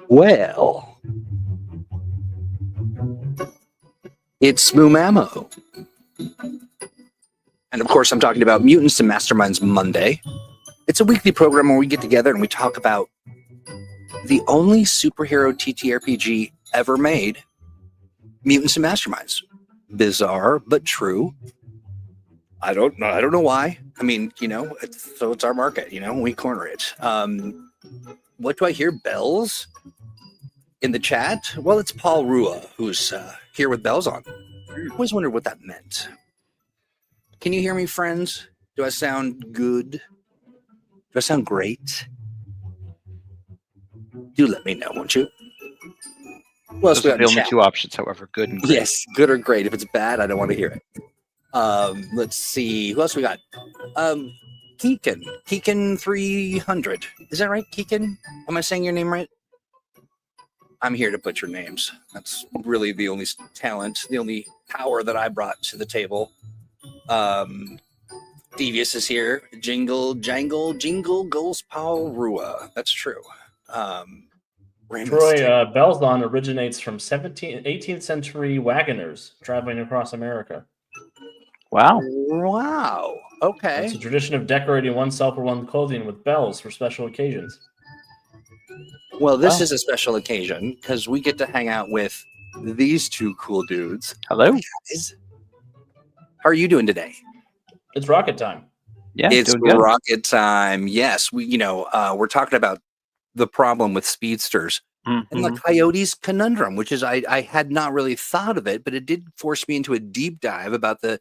Well, it's Moomamo. And of course, I'm talking about Mutants and Masterminds Monday. It's a weekly program where we get together and we talk about the only superhero TTRPG ever made, Mutants and Masterminds. Bizarre, but true. I don't know why. I mean, it's our market, we corner it. What do I hear? Bells in the chat? Well, it's Paul Rua who's here with bells on. I always wondered what that meant. Can you hear me, friends? Do I sound good? Do I sound great? Do let me know, won't you? Well, those are the only two options, however, good and great. Yes, good or great. If it's bad, I don't want to hear it. Let's see. Who else we got? Keegan 300. Is that right, Keegan? Am I saying your name right? I'm here to butcher names. That's really the only talent, the only power that I brought to the table. Devious is here. Jingle, jangle, jingle, goes Paul Rua. That's true. Troy, Belzon originates from 18th century wagoners traveling across America. Wow. Okay. It's a tradition of decorating oneself or one's clothing with bells for special occasions. Well, this is a special occasion because we get to hang out with these two cool dudes. Hello. How are you doing today? It's rocket time. Yeah, it's rocket time. Yes, we're talking about the problem with speedsters and the Coyote's Conundrum, which is I had not really thought of it, but it did force me into a deep dive about the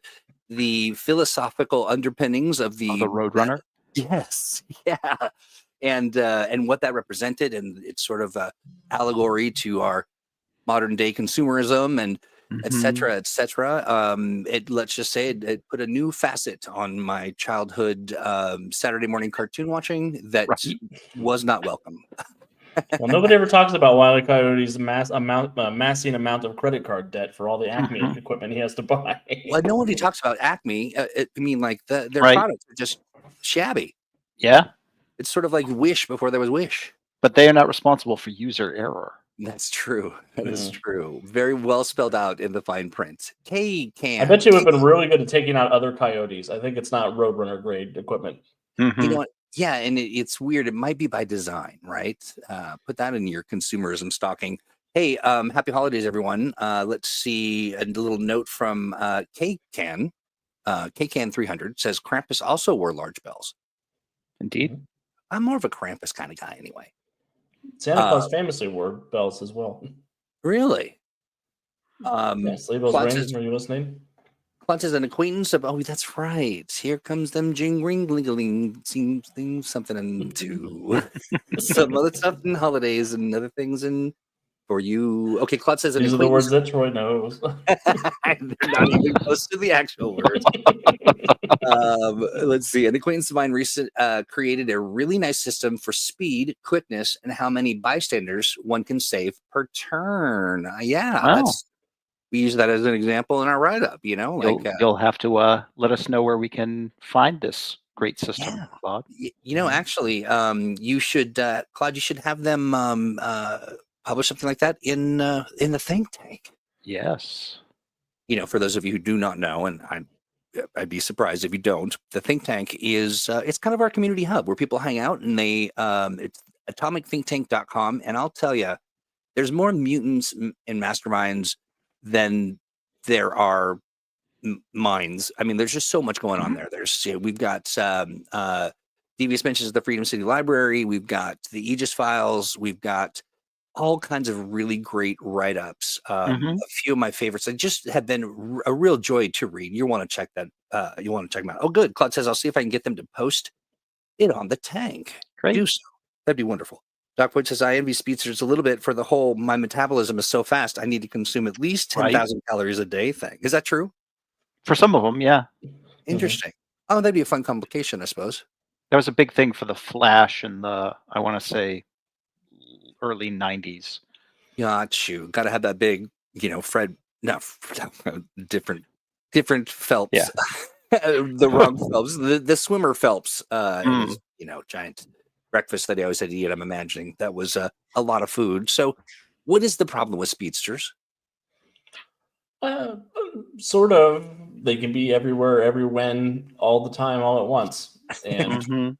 philosophical underpinnings of the Roadrunner. Yes, yeah, and what that represented, and it's sort of a allegory to our modern day consumerism and et cetera, et cetera. Let's just say it put a new facet on my childhood Saturday morning cartoon watching that was not welcome. Well, nobody ever talks about Wile E. Coyote's massing amount of credit card debt for all the Acme equipment he has to buy. Well, nobody talks about Acme. I mean, like their products are just shabby. Yeah. It's sort of like Wish before there was Wish. But they are not responsible for user error. That's true. That is true. Very well spelled out in the fine print. I bet you would have been really good at taking out other Coyotes. I think it's not Roadrunner grade equipment. You know what? Yeah, and it's weird. It might be by design, right? Put that in your consumerism stocking. Hey, happy holidays, everyone. Let's see a little note from K-Can. K-Can 300 says Krampus also wore large bells. Indeed. I'm more of a Krampus kind of guy anyway. Santa Claus famously wore bells as well. Really? Sleeve those rings. Are you listening? Clutch is an acquaintance of. Oh, that's right. Here comes them jing-ring-ling-ling, seems something into some other stuff and holidays and other things and for you. Okay, Klutz says these are the words that Troy knows. Not even close to the actual words. Let's see. An acquaintance of mine created a really nice system for speed, quickness, and how many bystanders one can save per turn. We use that as an example in our write-up. You'll have to let us know where we can find this great system, Claude. Actually, you should, Claude. You should have them publish something like that in the think tank. Yes. For those of you who do not know, and I'd be surprised if you don't. The think tank is it's kind of our community hub where people hang out, and it's atomicthinktank.com. And I'll tell you, there's more mutants and masterminds than there are minds. I mean, there's just so much going on there. We've got Devious mentions the Freedom City Library. We've got the Aegis Files. We've got all kinds of really great write-ups. A few of my favorites that just have been a real joy to read. You want to check that. You want to check them out. Oh, good. Claude says, I'll see if I can get them to post it on the tank. Great. Do so. That'd be wonderful. Doc Point says, I envy speedsters a little bit for the whole, my metabolism is so fast, I need to consume at least 10,000 calories a day thing. Is that true? For some of them, yeah. Interesting. Oh, that'd be a fun complication, I suppose. That was a big thing for the Flash in the, I want to say, early 90s. Got you. Got to have that big, Fred, different Phelps. Yeah. The wrong Phelps, the swimmer Phelps, his, Mm. giant breakfast that he always had to eat. I'm imagining that was a lot of food. So, what is the problem with speedsters? Uh, sort of. They can be everywhere, every when, all the time, all at once, and Mhm.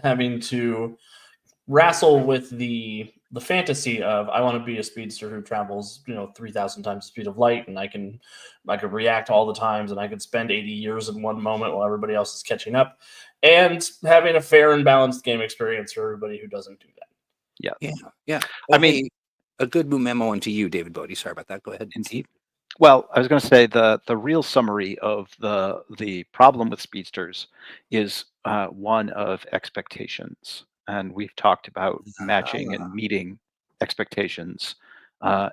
having to wrestle with the fantasy of I want to be a speedster who travels 3,000 times the speed of light, and I could react all the times, and I could spend 80 years in one moment while everybody else is catching up, and having a fair and balanced game experience for everybody who doesn't do that. Yeah. Yeah, yeah. I Well, mean, hey, a good memo into you, David Bodie. Sorry about that. Go ahead. indeed. Well, I was going to say the real summary of the problem with speedsters is one of expectations, and we've talked about matching Ah, and meeting expectations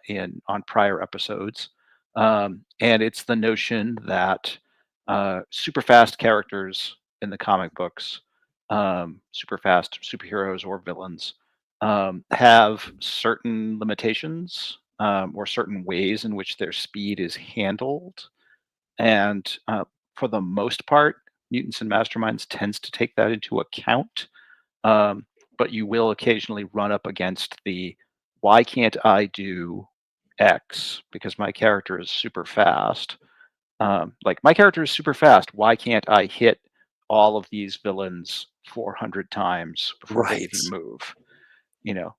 in on prior episodes, and it's the notion that super fast characters in the comic books, super fast superheroes or villains, have certain limitations or certain ways in which their speed is handled. And for the most part, mutants and masterminds tends to take that into account. Um, but you will occasionally run up against the why can't I do X because my character is super fast. Like my character is super fast. Why can't I hit all of these villains 400 times before they right. even move?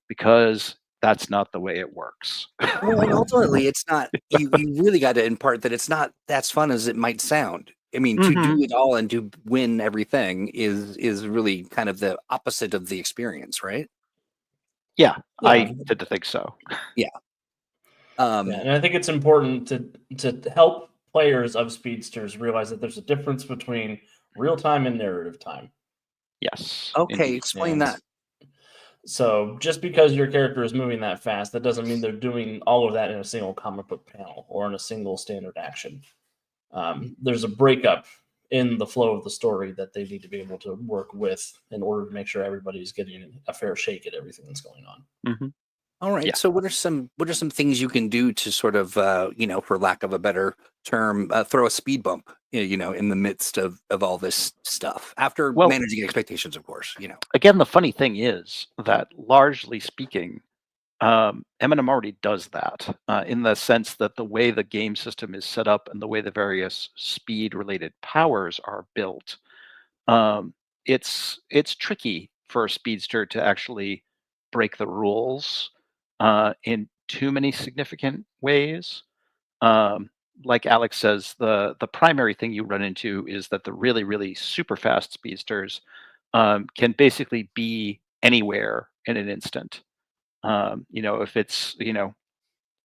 Because that's not the way it works. Well, and ultimately, it's not. You really got to impart that it's not as fun as it might sound. I mean, to do Hmm. it all and to win everything is really kind of the opposite of the experience, right? Yeah, Yeah, I tend to think so. Yeah. yeah, and I think it's important to help players of speedsters realize that there's a difference between real time and narrative time. Yes, Okay, indeed. explain And that. so just because your character is moving that fast, that doesn't mean they're doing all of that in a single comic book panel or in a single standard action. There's a breakup in the flow of the story that they need to be able to work with in order to make sure everybody's getting a fair shake at everything that's going on. Hmm. All right. Yeah. So, what are some things you can do to sort of, for lack of a better term, throw a speed bump, in the midst of all this stuff after Well, managing expectations, of course. again, the funny thing is that largely speaking, M&M already does that in the sense that the way the game system is set up and the way the various speed-related powers are built, um, it's tricky for a speedster to actually break the rules in too many significant ways. Um, like Alex says, the primary thing you run into is that the really really super fast speedsters can basically be anywhere in an instant. If it's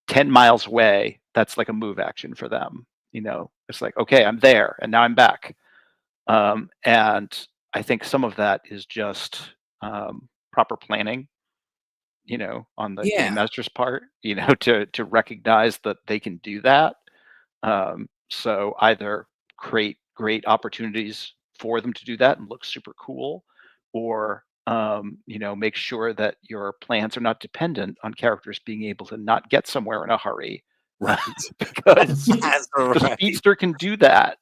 10 miles away, that's like a move action for them. It's like, okay, I'm there and now I'm back. And I think some of that is just proper planning, on the game Yeah. master's part, to recognize that they can do that. So either create great opportunities for them to do that and look super cool, or make sure that your plans are not dependent on characters being able to not get somewhere in a hurry, Right. because That's the right. speedster can do that.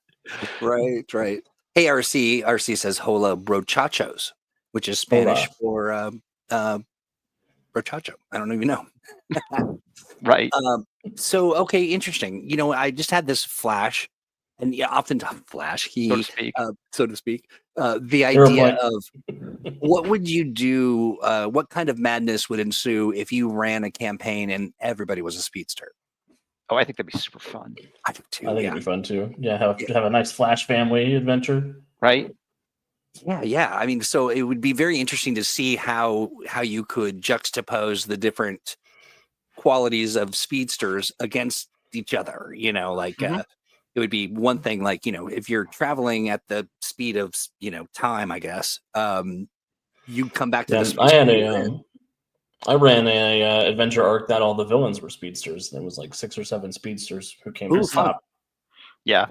Right. Right. Hey, RC says hola brochachos, which is Spanish Hola. for brochacho. I don't even know. Right. Um, so okay, interesting. I just had this flash, and yeah, often flash, So to speak. so to speak. The Fair idea point. of what would you do? What kind of madness would ensue if you ran a campaign and everybody was a speedster? Oh, I think that'd be super fun. I do I too. think Yeah. it'd be fun too. Yeah, have Yeah. have a nice Flash family adventure. Right. Yeah, yeah. I mean, so it would be very interesting to see how you could juxtapose the different qualities of speedsters against each other. Like Hmm. it would be one thing, like if you're traveling at the speed of time, I guess, you come back to the Yeah, I had spaceport a you're in. I ran a adventure arc that all the villains were speedsters. There was like 6 or 7 speedsters who came to Ooh, fun. stop, Yeah.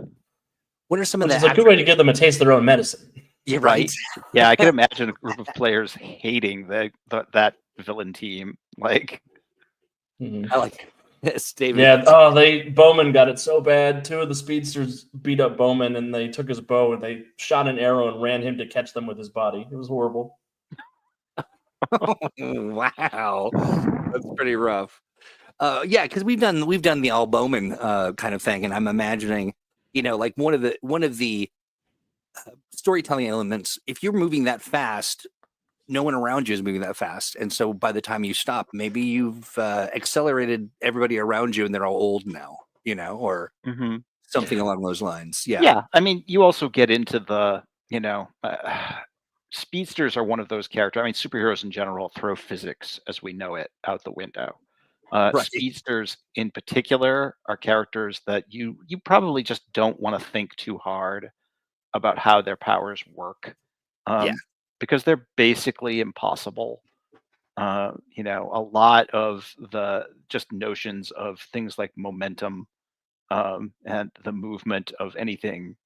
What are some of which the is a good way to give them a taste of their own medicine. Yeah, right. Right. Yeah, I can imagine a group of players hating that villain team. Like, Mhm. I like Yes, David. Yeah. Bowman got it so bad. Two of the speedsters beat up Bowman, and they took his bow and they shot an arrow and ran him to catch them with his body. It was horrible. Wow, that's pretty rough. Yeah, because we've done the all Bowman kind of thing, and I'm imagining, like one of the storytelling elements. If you're moving that fast, no one around you is moving that fast, and so by the time you stop, maybe you've accelerated everybody around you, and they're all old now, or Mhm. something along those lines. Yeah, Yeah, I mean, you also get into the, speedsters are one of those characters. I mean, superheroes in general throw physics as we know it out the window. right. Speedsters in particular are characters that you probably just don't want to think too hard about how their powers work, Yeah, because they're basically impossible. A lot of the just notions of things like momentum, and the movement of anything,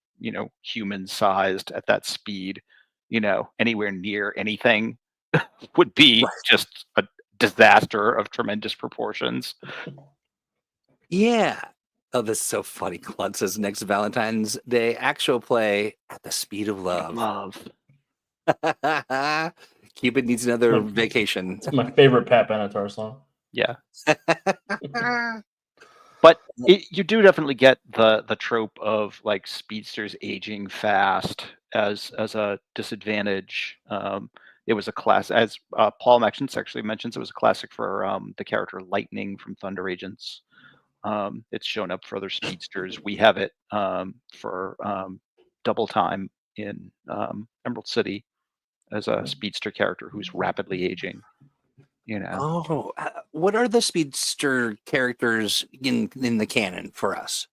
human sized at that speed, anywhere near anything would be right. just a disaster of tremendous proportions. Yeah. Oh, this is so funny. Claude says next Valentine's Day actual play at the speed of love. Love. Cupid needs another vacation. It's my favorite Pat Benatar song. Yeah. But you do definitely get the trope of like speedsters aging fast as a disadvantage. It was a class, as Paul actually mentions, it was a classic for the character Lightning from Thunder Agents. It's shown up for other speedsters. We have it for Double Time in Emerald City as a speedster character who's rapidly aging. Oh, what are the speedster characters in the canon for us?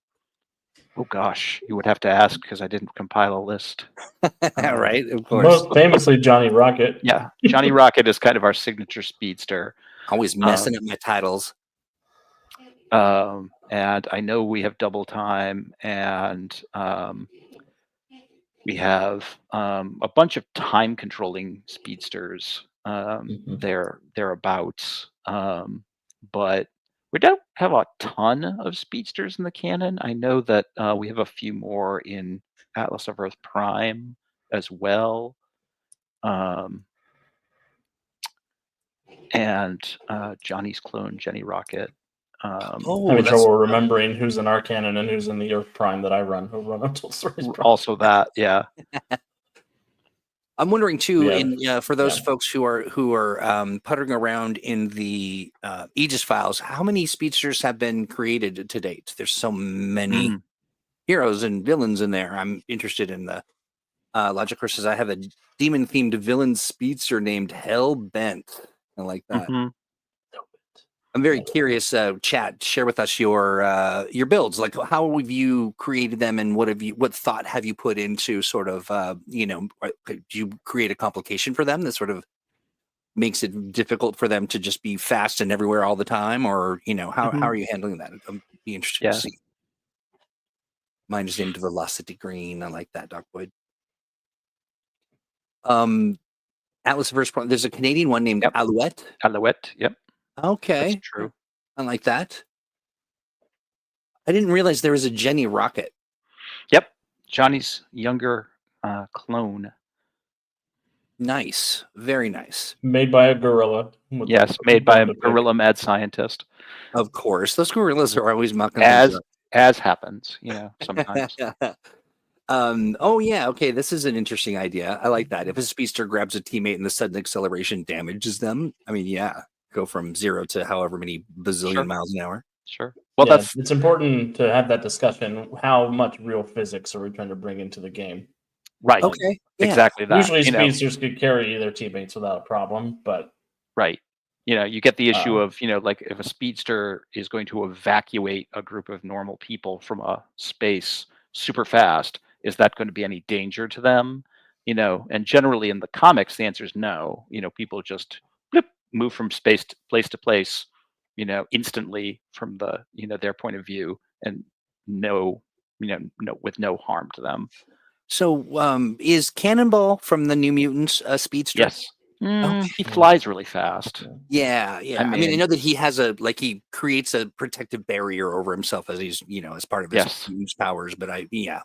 Oh gosh, you would have to ask because I didn't compile a list. Right, of course. Most famously, Johnny Rocket. Yeah, Johnny Rocket is kind of our signature speedster. Always messing up my titles. And I know we have Double Time, and we have a bunch of time controlling speedsters. Thereabouts, but we don't have a ton of speedsters in the canon. I know that we have a few more in Atlas of Earth Prime as well. And Johnny's clone, Jenny Rocket. Having trouble remembering who's in our canon and who's in the Earth Prime that I run. Who run Untold Stories Prime. Also that, yeah. I'm wondering too, Yeah. for those folks who are puttering around in the Aegis files, how many speedsters have been created to date? There's so many heroes and villains in there. I'm interested in the Logic Horse says I have a demon-themed villain speedster named Hellbent. I like that. I'm very curious. Chat, share with us your builds. Like, how have you created them, and what thought have you put into sort of do you create a complication for them that sort of makes it difficult for them to just be fast and everywhere all the time, or how are you handling that? I'm be interested to see. Mine is named Velocity Green. I like that, Doc Boyd. Atlas Verse. There's a Canadian one named Alouette. Alouette. Yep. Okay, that's true. I like that. I didn't realize there was a Jenny Rocket. Yep, Johnny's younger clone. Nice, very nice. Made by a gorilla. Yes, made by a gorilla mad scientist. Of course, those gorillas are always mucking as happens, sometimes. Oh yeah, okay. This is an interesting idea. I like that. If a speedster grabs a teammate and the sudden acceleration damages them, I mean, yeah, go from 0 to however many bazillion miles an hour. Sure. Well, it's important to have that discussion. How much real physics are we trying to bring into the game? Right. Okay. Yeah. Exactly that. Usually, speedsters could carry their teammates without a problem, but right. You get the issue of like if a speedster is going to evacuate a group of normal people from a space super fast, is that going to be any danger to them? And generally in the comics, the answer is no. People just move from place to place, instantly from the their point of view, and with no harm to them. So, is Cannonball from the New Mutants a speedster? Yes. He flies really fast. Yeah, yeah. I mean, I mean- know that he has he creates a protective barrier over himself as he's, as part of his Yes. huge powers. But Yeah.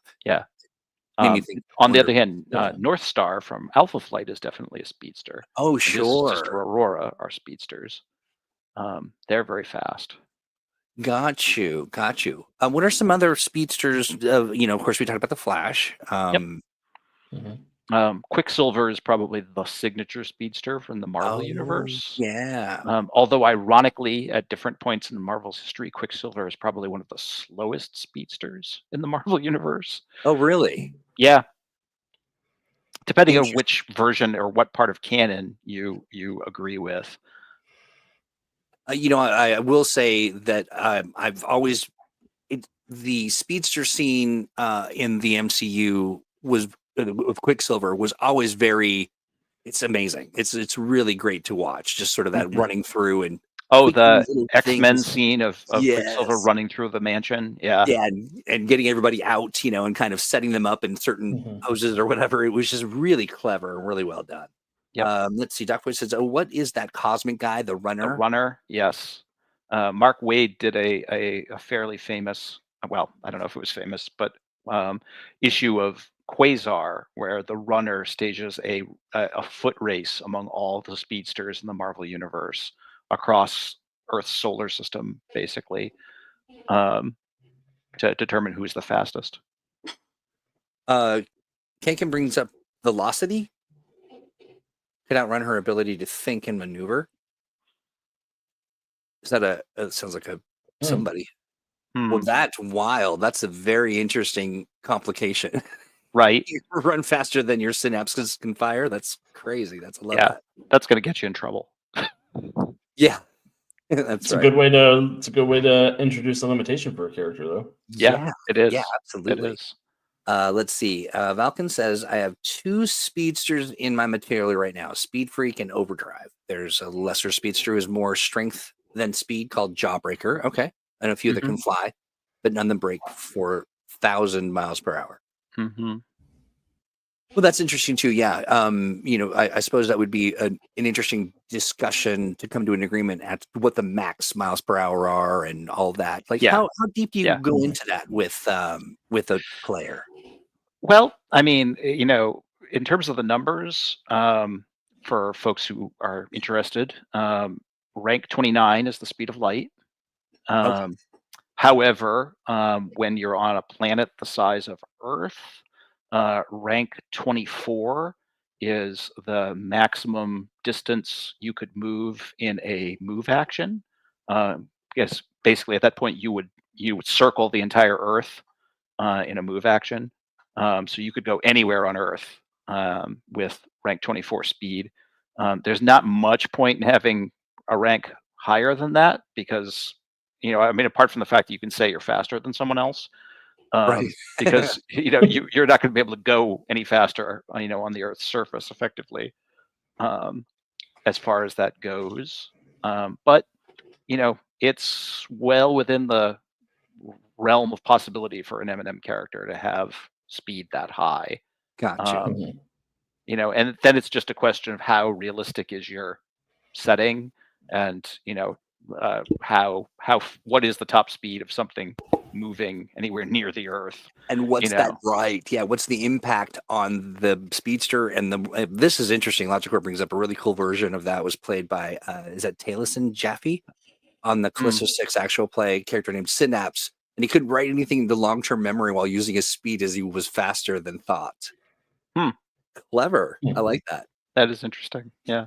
made me think. On the wonder- other hand, North Star from Alpha Flight is definitely a speedster. oh, And his sister sure. Aurora are speedsters. They're very fast. Got you. What are some other speedsters? Of course, we talked about the Flash. Quicksilver is probably the signature speedster from the Marvel universe. Yeah. Although ironically, at different points in Marvel's history, Quicksilver is probably one of the slowest speedsters in the Marvel universe. Oh, really? Yeah. Depending on Interesting. which version or what part of canon you agree with. I will say that I've always the speedster scene in the MCU was with Quicksilver was always it's amazing. It's really great to watch. Just sort of that running through and the little X-Men things. scene of Quicksilver Yes. running through the mansion. Yeah. Yeah, and getting everybody out, and kind of setting them up in certain poses or whatever. It was just really clever and really well done. Yep. Let's see. Doc Boy says, "Oh, what is that cosmic guy? The runner?" The runner, yes. Mark Waid did a fairly famous, well, I don't know if it was famous, but issue of Quasar where the runner stages a foot race among all the speedsters in the Marvel universe across Earth's solar system, basically, to determine who's the fastest. Kankin brings up velocity. Could outrun her ability to think and maneuver. Is that sounds like somebody? Well, that's wild. That's a very interesting complication. Right. You run faster than your synapses can fire. That's crazy. I love Yeah. that. That's going to get you in trouble. Yeah, that's It's right. a good way to introduce a limitation for a character, though. Yeah, it is. Yeah, absolutely. It is. Let's see. Valken says, I have 2 speedsters in my material right now, Speed Freak and Overdrive. There's a lesser speedster who has more strength than speed called Jawbreaker. Okay. And a few that can fly, but none of them break 4,000 miles per hour. Well, that's interesting too. Yeah. I suppose that would be an interesting discussion to come to an agreement at what the max miles per hour are and all that. Like how deep do you go into that with a player? Well, I mean, in terms of the numbers, for folks who are interested, rank 29 is the speed of light. However, when you're on a planet the size of Earth, rank 24 is the maximum distance you could move in a move action. Because basically at that point you would circle the entire Earth in a move action. So you could go anywhere on Earth with rank 24 speed. There's not much point in having a rank higher than that because, apart from the fact that you can say you're faster than someone else, Right. because you're not going to be able to go any faster, on the Earth's surface effectively, as far as that goes. But it's well within the realm of possibility for an M&M character to have speed that high. Gotcha. And then it's just a question of how realistic is your setting, and what is the top speed of something moving anywhere near the Earth, and what's that right? Yeah, what's the impact on the speedster? And this is interesting. Logicorp brings up a really cool version of that was played by is that Taliesin Jaffe on the Callisto 6 actual play, character named Synapse, and he couldn't write anything into long-term memory while using his speed as he was faster than thought. Clever. I like that. That is interesting. Yeah.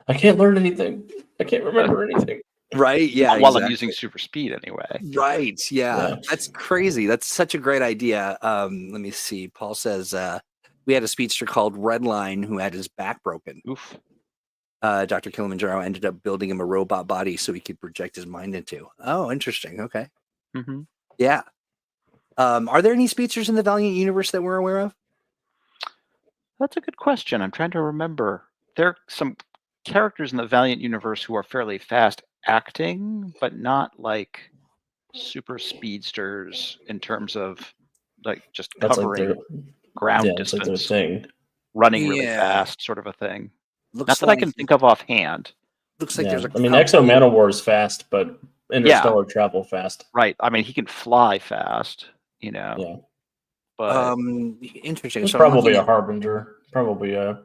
I can't learn anything. I can't remember anything. Right. Yeah. While I'm using super speed anyway. Right. Yeah. That's crazy. That's such a great idea. Let me see. Paul says we had a speedster called Redline who had his back broken. Oof. Dr. Kilimanjaro ended up building him a robot body so he could project his mind into. Oh, interesting. Okay. Yeah. Are there any speedsters in the Valiant universe that we're aware of? That's a good question. I'm trying to remember. There are some characters in the Valiant universe who are fairly fast acting, but not like super speedsters in terms of like just covering ground distance. Like their thing. running really Yeah. fast, sort of a thing. Not Looks that I like can think of offhand. looks like Yeah, there's a I mean, couple. Exo Manowar is fast, but interstellar travel fast. Right. I mean, he can fly fast, you know, Yeah, but Interesting. it's So I'm probably looking a at harbinger, probably a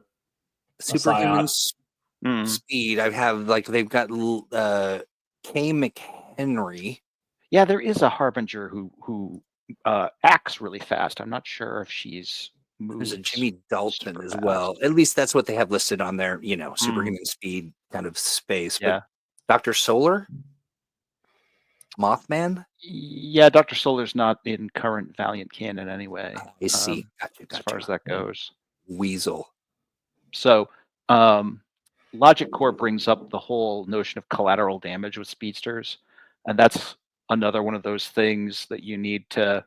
superhuman Psyop. speed. I have like they've got Kay McHenry. Yeah, there is a harbinger who acts really fast. I'm not sure if she's There's a moves Jimmy Dalton super as fast. well. At least that's what they have listed on their, superhuman speed kind of space. Yeah. But Dr. Solar, Mothman. Yeah, Dr. Solar's not in current Valiant canon anyway. I see. As far as that goes. Weasel. So, Logic Core brings up the whole notion of collateral damage with speedsters, and that's another one of those things that you need to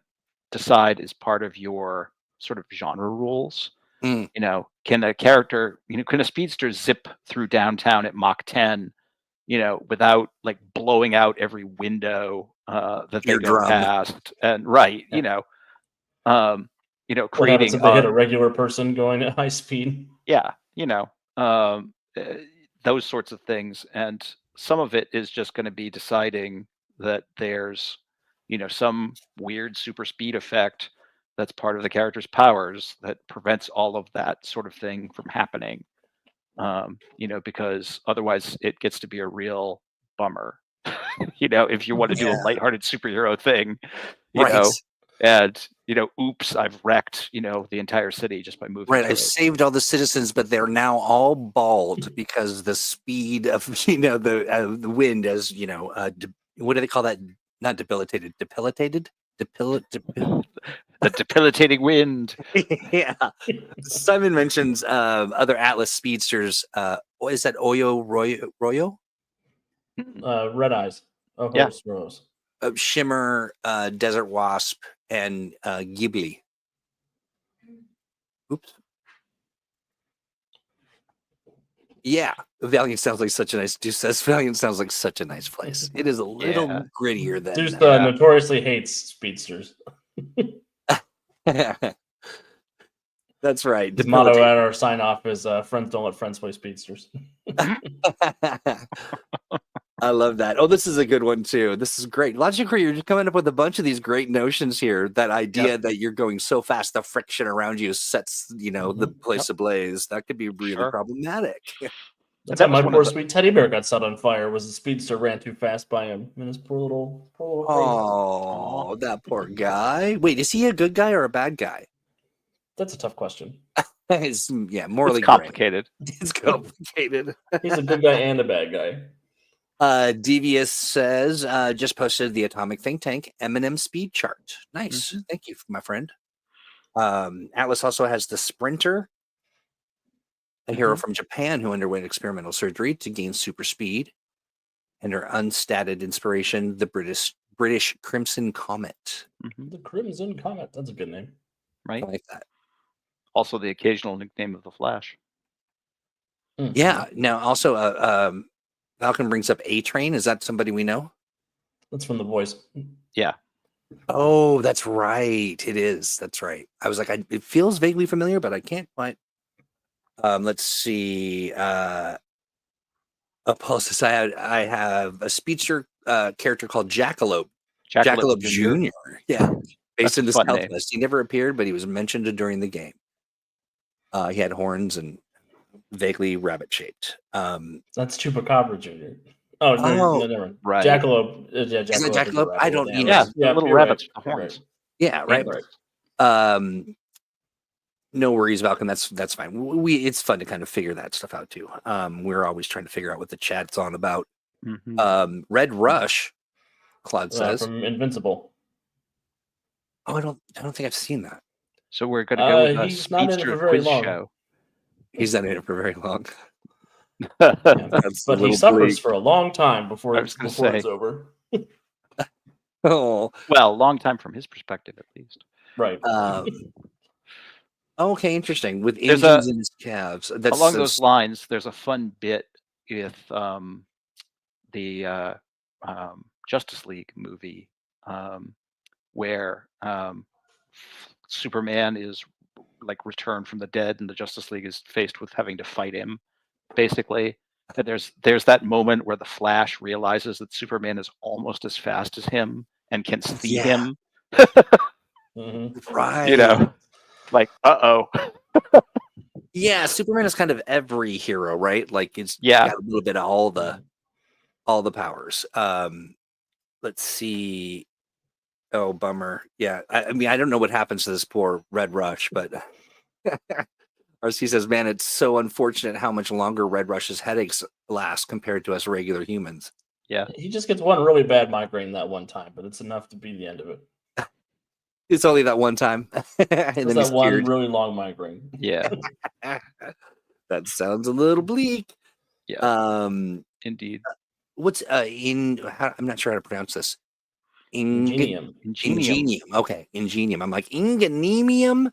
decide is part of your sort of genre rules. Mm. You know, can a character, can a speedster zip through downtown at Mach 10, without like blowing out every window that they go Eardrum. past, and right, What happens creating if they hit a regular person going at high speed? yeah, those sorts of things. And some of it is just going to be deciding that there's, some weird super speed effect that's part of the character's powers that prevents all of that sort of thing from happening. Because otherwise it gets to be a real bummer. If you want to do a lighthearted superhero thing, Right. and oops, I've wrecked the entire city just by moving. Right, I've saved all the citizens, but they're now all bald because the speed of the wind as what do they call that? Not debilitated, debilitated, the debilitating wind. Yeah. Simon mentions other Atlas speedsters. What is that? Royo? Red Eyes. Yeah. Rose. Shimmer, Desert Wasp, and Ghibli. Oops. Yeah, Valiant sounds like such a nice. Deuce says Valiant sounds like such a nice place. It is a little grittier than. Deuce notoriously hates speedsters. That's right. His motto at our sign off is "Friends don't let friends play speedsters." I love that. Oh, this is a good one too. This is great. Logically, you're just coming up with a bunch of these great notions here. That idea that you're going so fast, the friction around you sets, the place ablaze. That could be really problematic. That's how my poor sweet teddy bear got set on fire. Was the speedster ran too fast by him, and his poor little face. Oh, that poor guy. Wait, is he a good guy or a bad guy? That's a tough question. It's morally complicated. It's complicated. He's a good guy and a bad guy. Devious says, just posted the Atomic Think Tank Eminem speed chart. Nice. Thank you, my friend. Atlas also has the Sprinter, a hero from Japan who underwent experimental surgery to gain super speed, and her unstatted inspiration, the British Crimson Comet. The Crimson Comet. That's a good name. Right. I like that. Also the occasional nickname of the Flash. Yeah. Now, also, Falcon brings up A-Train. Is that somebody we know? That's from The Voice. Yeah. Oh, that's right. It is. That's right. I was like, it feels vaguely familiar, but I can't quite. Let's see. Paul says I have a speedster character called Jackalope. Jackalope Jr. Yeah. Based in the Southwest. He never appeared, but he was mentioned during the game. He had horns and vaguely rabbit-shaped. That's Chupacabra Jr. Oh, no, never mind. Right. Jackalope. Yeah, Jackalope. Is that Jackalope? I don't. Yeah, little rabbits with horns. Right. Yeah, right. No worries, Valken. That's fine. It's fun to kind of figure that stuff out too. We're always trying to figure out what the chat's on about. Red Rush, Claude says from Invincible. Oh, I don't think I've seen that. So we're going to go with a he's not in it speedster for very quiz long. show. He's not in it for very long. But he suffers for a long time before it's over. Oh, well, long time from his perspective, at least. Right. Okay, interesting. With engines in his calves. Along those lines, there's a fun bit with the Justice League movie where Superman is like returned from the dead, and the Justice League is faced with having to fight him, basically. And there's that moment where the Flash realizes that Superman is almost as fast as him and can see Yeah. him. Right. You know, like uh-oh. Yeah, Superman is kind of every hero, right? Like it's Yeah. got a little bit of all the powers. Let's see. Oh, bummer. Yeah, I mean, I don't know what happens to this poor Red Rush, but RC says, "Man, it's so unfortunate how much longer Red Rush's headaches last compared to us regular humans." Yeah. He just gets one really bad migraine that one time, but it's enough to be the end of it. It's only that one time, and Just then that he's one cured. really long migraine. Yeah. That sounds a little bleak. Yeah. Indeed. What's I'm not sure how to pronounce this. Ingenium. Ingenium. Okay, Ingenium. I'm like Ingenemium.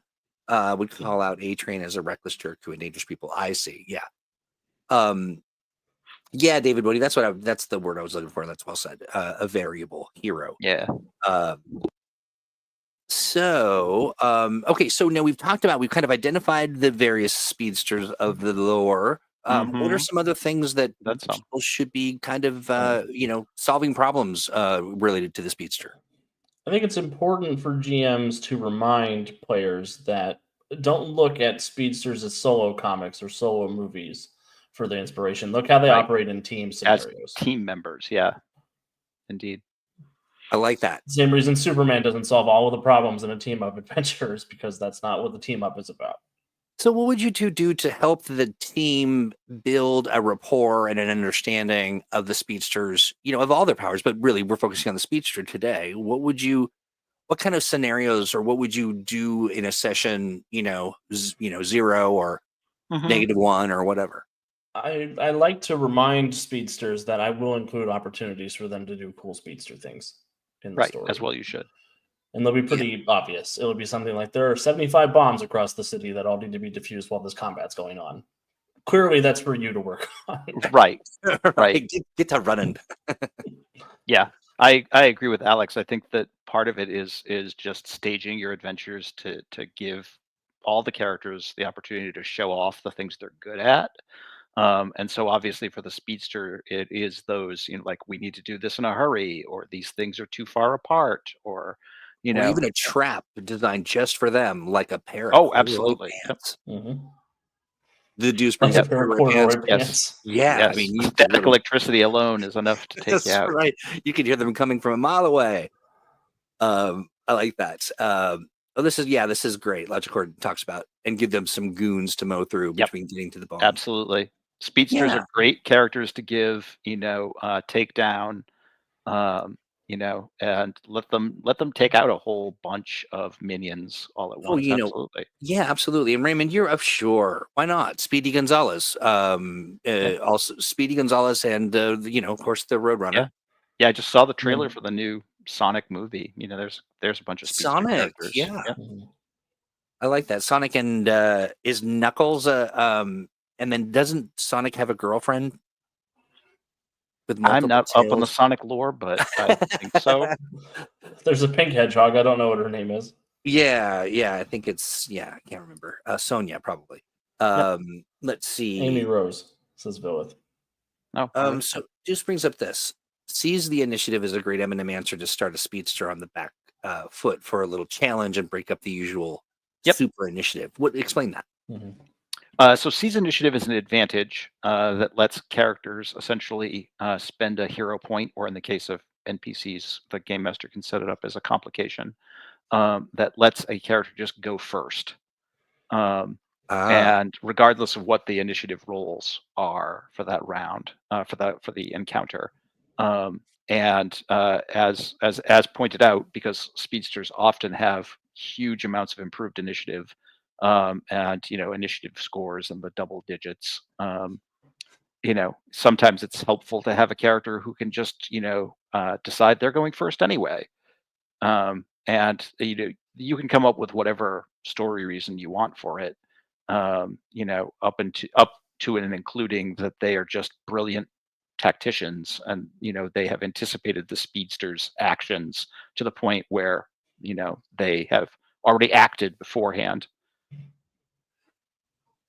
Would call out A-Train as a reckless jerk who endangers people. I see. Yeah. Yeah, David Bodie. That's the word I was looking for. That's well said. A variable hero. Yeah. Okay. So now we've kind of identified the various speedsters of the lore. What are some other things that people should be kind of, solving problems related to the speedster? I think it's important for GMs to remind players that don't look at speedsters as solo comics or solo movies for the inspiration. Look how they operate in team scenarios. As team members, yeah. Indeed. I like that. Same reason Superman doesn't solve all of the problems in a team-up adventure is because that's not what the team-up is about. So what would you two do to help the team build a rapport and an understanding of the speedsters, of all their powers, but really we're focusing on the speedster today. What kind of scenarios, or what would you do in a session, 0 or -1 or whatever? I like to remind speedsters that I will include opportunities for them to do cool speedster things in the story. As well you should. And they'll be pretty obvious. It'll be something like there are 75 bombs across the city that all need to be defused while this combat's going on. Clearly, that's for you to work on. Right. Get to running. Yeah, I agree with Alex. I think that part of it is just staging your adventures to give all the characters the opportunity to show off the things they're good at. And so obviously for the speedster, it is those, like we need to do this in a hurry, or these things are too far apart, or even a trap designed just for them, like a pair of absolutely pants. Mm-hmm. The Deuce brings up corduroy pants. Yeah, yes. I mean, static electricity alone is enough to take you out. Right. You could hear them coming from a mile away. I like that. This is great. Logicord talks about and give them some goons to mow through between getting to the bomb. Absolutely. Speedsters are great characters to give, take down, and let them take out a whole bunch of minions all at once. Absolutely. Yeah, absolutely. And Raymond, you're up, sure. Why not? Speedy Gonzalez. Also Speedy Gonzalez and of course the Roadrunner. Yeah, I just saw the trailer for the new Sonic movie. There's a bunch of speedster characters. Yeah. I like that. Sonic and is Knuckles and then doesn't Sonic have a girlfriend? I'm not up on the Sonic lore, but I think so. There's a pink hedgehog. I don't know what her name is. Yeah. I think it's I can't remember. Sonia probably. Let's see. Amy Rose, says Villith. Oh. So just brings up this. Seize the initiative is a great Eminem answer to start a speedster on the back foot for a little challenge and break up the usual super initiative. Explain that. So seize initiative is an advantage that lets characters essentially spend a hero point, or in the case of NPCs, the game master can set it up as a complication that lets a character just go first. And regardless of what the initiative rolls are for that round, for the encounter, and as pointed out, because speedsters often have huge amounts of improved initiative, and initiative scores in the double digits. Sometimes it's helpful to have a character who can just decide they're going first anyway, and you can come up with whatever story reason you want for it, up to and including that they are just brilliant tacticians, and they have anticipated the speedster's actions to the point where they have already acted beforehand.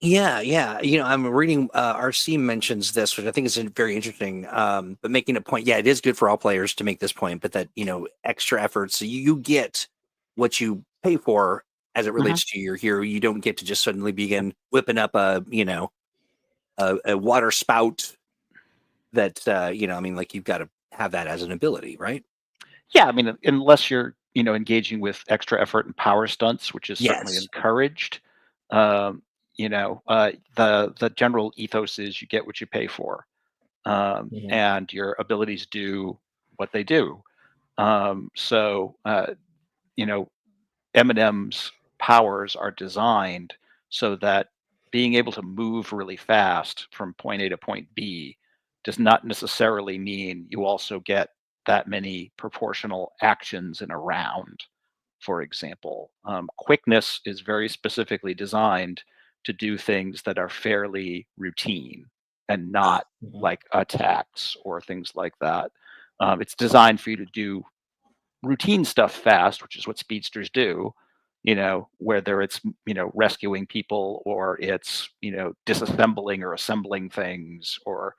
Yeah, yeah. You know, I'm reading RC mentions this, which I think is very interesting. But making a point, yeah, it is good for all players to make this point, but that, you know, extra effort. So you get what you pay for as it Mhm. relates to your hero. You don't get to just suddenly begin whipping up a, you know, a water spout that you know, I mean, like you've got to have that as an ability, right? Yeah, I mean, unless you're, engaging with extra effort and power stunts, which is certainly Yes. encouraged. Um, the general ethos is you get what you pay for, Mhm. and your abilities do what they do. So, you know, Eminem's powers are designed so that being able to move really fast from point A to point B does not necessarily mean you also get that many proportional actions in a round. For example, quickness is very specifically designed to do things that are fairly routine and not Mhm. like attacks or things like that. It's designed for you to do routine stuff fast, which is what speedsters do, whether it's, rescuing people or it's, disassembling or assembling things or,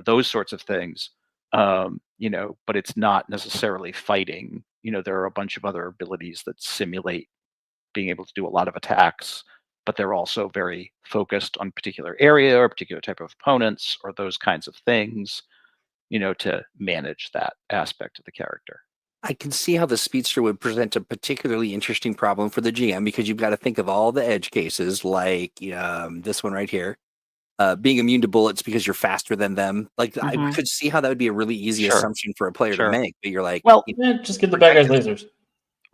those sorts of things. But it's not necessarily fighting. There are a bunch of other abilities that simulate being able to do a lot of attacks, but they're also very focused on particular area or particular type of opponents or those kinds of things, to manage that aspect of the character. I can see how the speedster would present a particularly interesting problem for the GM because you've got to think of all the edge cases, like this one right here, being immune to bullets because you're faster than them. Like I Hmm. could see how that would be a really easy Sure, assumption for a player to sure. make. But you're like, Well, you know, Yeah, just get the bad guys projectiles. lasers.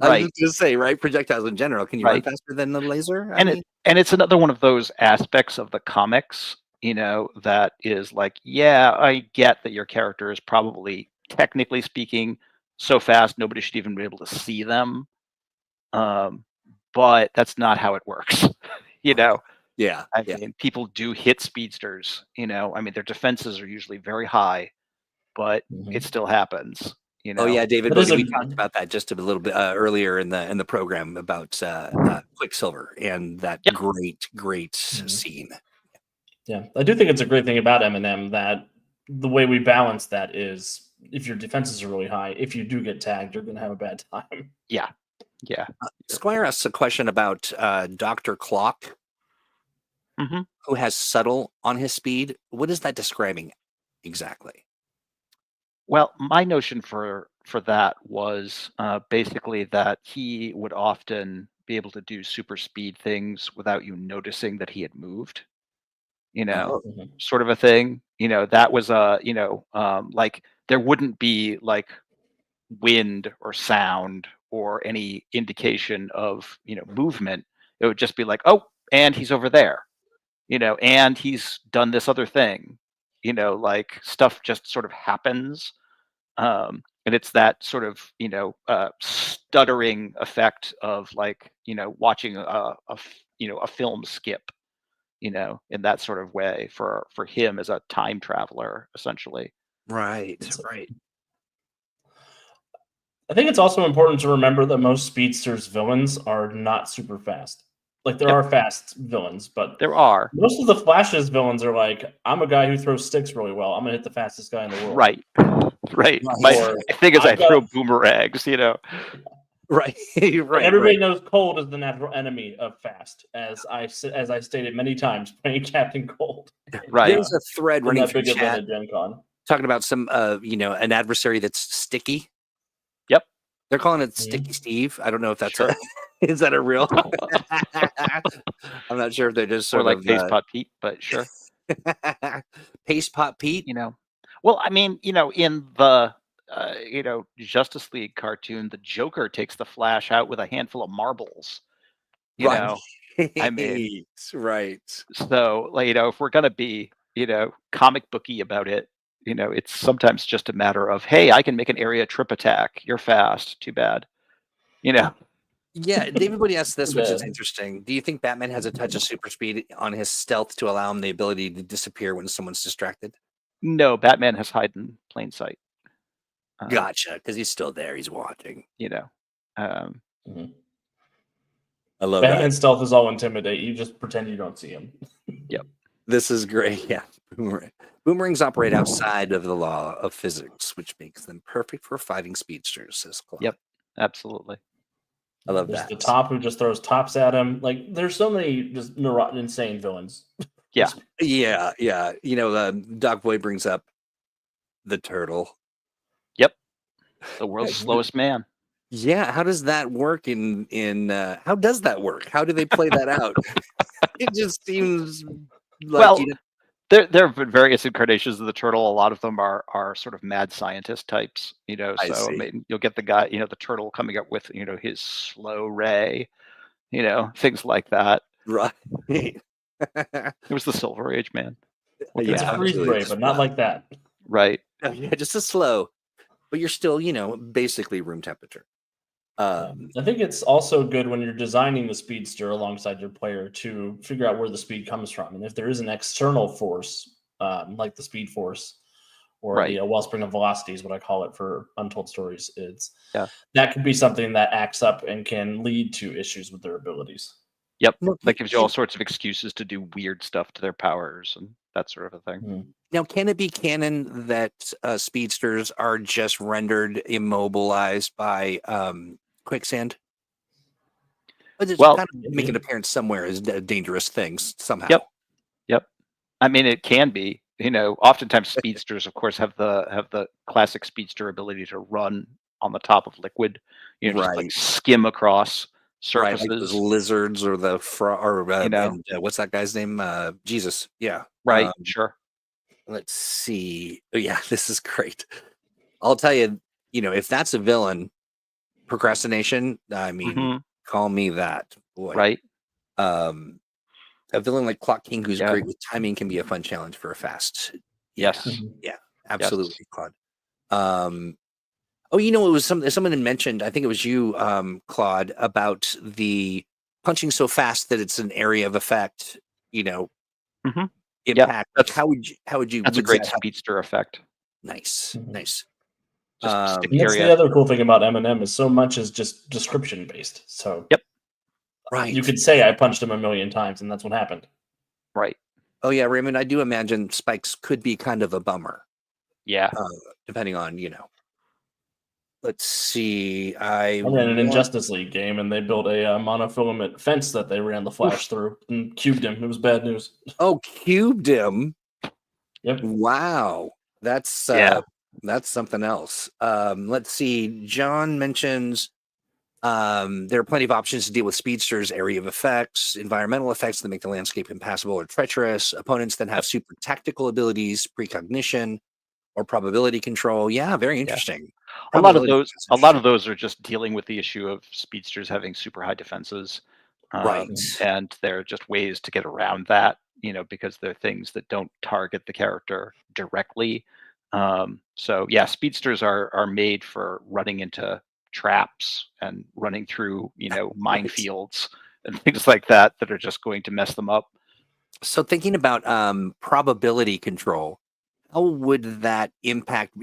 I was right, just gonna say, right? Projectiles in general. Can you run right. faster than the laser? I And mean, it's another one of those aspects of the comics, that is like, yeah, I get that your character is probably, technically speaking, so fast nobody should even be able to see them. Um, but that's not how it works. you know, yeah, I yeah. mean, people do hit speedsters, I mean, their defenses are usually very high, but it Mhm. still happens, you Oh know. yeah, David That is Bodie. a We talked about that just a little bit earlier in the program about Quicksilver and that Yep. great Mhm. scene. Yeah, I do think it's a great thing about Eminem that the way we balance that is if your defenses are really high, if you do get tagged, you're going to have a bad time. Yeah. Yeah. Squire asks a question about Dr. Clock, Hmm. who has subtle on his speed. What is that describing exactly? Well, my notion for that was basically that he would often be able to do super speed things without you noticing that he had moved. You know, Oh, Mhm. sort of a thing. That was a like there wouldn't be like wind or sound or any indication of movement. It would just be like, oh, and he's over there. And he's done this other thing. Like stuff just sort of happens, and it's that sort of stuttering effect of like watching a film skip, in that sort of way for him as a time traveler essentially. right, It's right. I think it's also important to remember that most speedsters villains are not super fast. Like there Yep, are fast villains, but there are. most of the Flash's villains are like, I'm a guy who throws sticks really well. I'm gonna hit the fastest guy in the world. Right. Right. Right. My Or thing is I I've got throw boomerangs. Right. and Right, right. everybody knows cold is the natural enemy of fast, as I stated many times playing Captain Cold Right. There's a thread in running that through big chat Atlanta Gen Con. talking about some you know, an adversary that's sticky. Yep. They're calling it Sticky Mhm. Steve. I don't know if that's a Sure. is that a real I'm not sure if they're just Or sort like of Face Pot Pete, but sure. Paste Pot Pete. you know well, I mean, in the Justice League cartoon, the Joker takes the Flash out with a handful of marbles. you Right. know I mean, Right. so like, if we're gonna be comic booky about it, it's sometimes just a matter of, hey, I can make an area trip attack, you're fast, too bad. you know Yeah, everybody asks Too this, which is bad. interesting. Do you think Batman has a touch of super speed on his stealth to allow him the ability to disappear when someone's distracted? no, Batman has hide in plain sight. um, Gotcha, because he's still there. He's watching. you know um, Mhm. I love Batman that. stealth is all intimidate. You just pretend you don't see him. This is great. Yeah. Boomerangs operate outside of the law of physics, which makes them perfect for fighting speedsters, says Claude. Yep. Absolutely. I love There's that. the top who just throws tops at him. Like there's so many just insane villains. Yeah. Yeah, yeah. Doc Boy brings up the turtle. Yep. The world's slowest man. Yeah, how does that work how does that work? How do they play that out? It just seems like Well, there have been various incarnations of the turtle. A lot of them are sort of mad scientist types, I so I see. mean, you'll get the guy, the turtle coming up with, his slow ray, things like that. Right. It was the Silver Age, man. What It's can a I freeze say? ray, but not like that. Right. Yeah, just a slow, but you're still, basically room temperature. I think it's also good when you're designing the speedster alongside your player to figure out where the speed comes from, and if there is an external force, like the speed force or Right. the wellspring of velocity is what I call it for Untold Stories. Yeah. That could be something that acts up and can lead to issues with their abilities. Yep. No, That gives you all sorts of excuses to do weird stuff to their powers and that sort of a thing. Now, can it be canon that speedsters are just rendered immobilized by quicksand? But it's Well, kind of make an appearance somewhere as dangerous things somehow. Yep. I mean, it can be. Oftentimes speedsters, of course, have the classic speedster ability to run on the top of liquid. Just like Right. skim across Right, like surfaces. those lizards or the and what's that guy's name? Jesus. Yeah. Right. Sure. Let's see. Oh, yeah, this is great. I'll tell you, if that's a villain, procrastination, I mean, Mhm. call me that. Boy. Right. A villain like Clock King who's Yeah. great with timing can be a fun challenge for a fast. Yes. Yeah, absolutely, Claude. It was someone had mentioned, I think it was you, Claude, about the punching so fast that it's an area of effect, Mhm. impact. That's How would you that's a would great that have- speedster effect. Nice, Mhm. nice. Just Um, stick And that's area. the other cool thing about M is so much is just description based. So Yep. Right. you could say I punched him a million times, and that's what happened. Right. Oh yeah, Raymond, I do imagine spikes could be kind of a bummer, Yeah. depending on, let's see. I ran an Injustice League game, and they built a monofilament fence that they ran the Flash through and cubed him. It was bad news. Oh, cubed him. Yep. Wow. That's something else. Let's see. John mentions there are plenty of options to deal with speedsters, area of effects, environmental effects that make the landscape impassable or treacherous. Opponents then have super tactical abilities, precognition, or probability control. Yeah, very interesting. A lot of Probability those is a lot of interesting. those are just dealing with the issue of speedsters having super high defenses. Right. And there are just ways to get around that, because they're things that don't target the character directly. So yeah, speedsters are made for running into traps and running through, minefields and things like that are just going to mess them up. So thinking about probability control, how would that impact,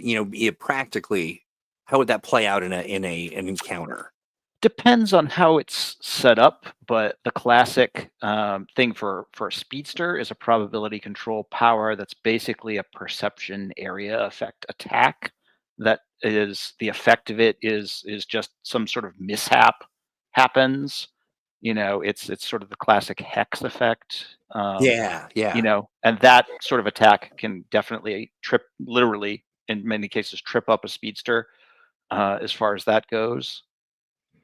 practically, how would that play out in an encounter? Depends on how it's set up, but the classic thing for a speedster is a probability control power that's basically a perception area effect attack. That is the effect of it is just some sort of mishap happens. It's sort of the classic hex effect. Yeah. And that sort of attack can definitely literally in many cases trip up a speedster as far as that goes.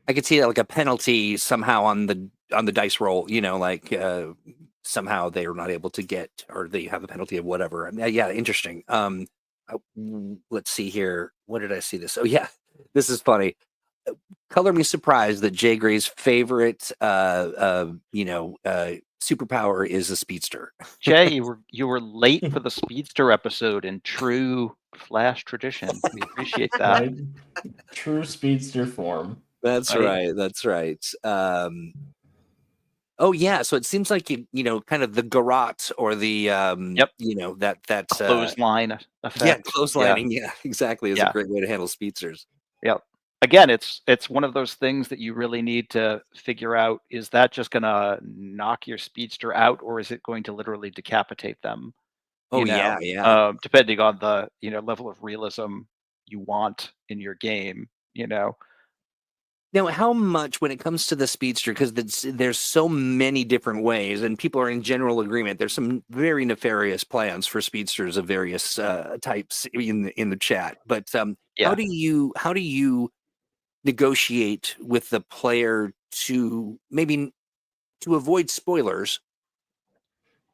I could see that like a penalty somehow on the dice roll, like somehow they are not able to get, or they have a penalty of whatever. I mean, yeah, interesting. Let's see here. What did I see this? Oh yeah, this is funny. Color me surprised that Jay Gray's favorite, superpower is a speedster. Jay, you were late for the speedster episode in true Flash tradition. We appreciate that. Right? True speedster form. That's Right. right. That's right. Oh yeah, so it seems like kind of the garrote or the Yep. that Clothesline effect. yeah, clotheslining. Yeah, exactly. Is a Yeah. great way to handle speedsters. Yep. again, it's one of those things that you really need to figure out. Is that just going to knock your speedster out, or is it going to literally decapitate them? Oh You yeah, know, yeah. depending on the level of realism you want in your game. Now, how much when it comes to the speedster, because there's so many different ways, and people are in general agreement. There's some very nefarious plans for speedsters of various types in the chat. But how Yeah. do you negotiate with the player to maybe to avoid spoilers,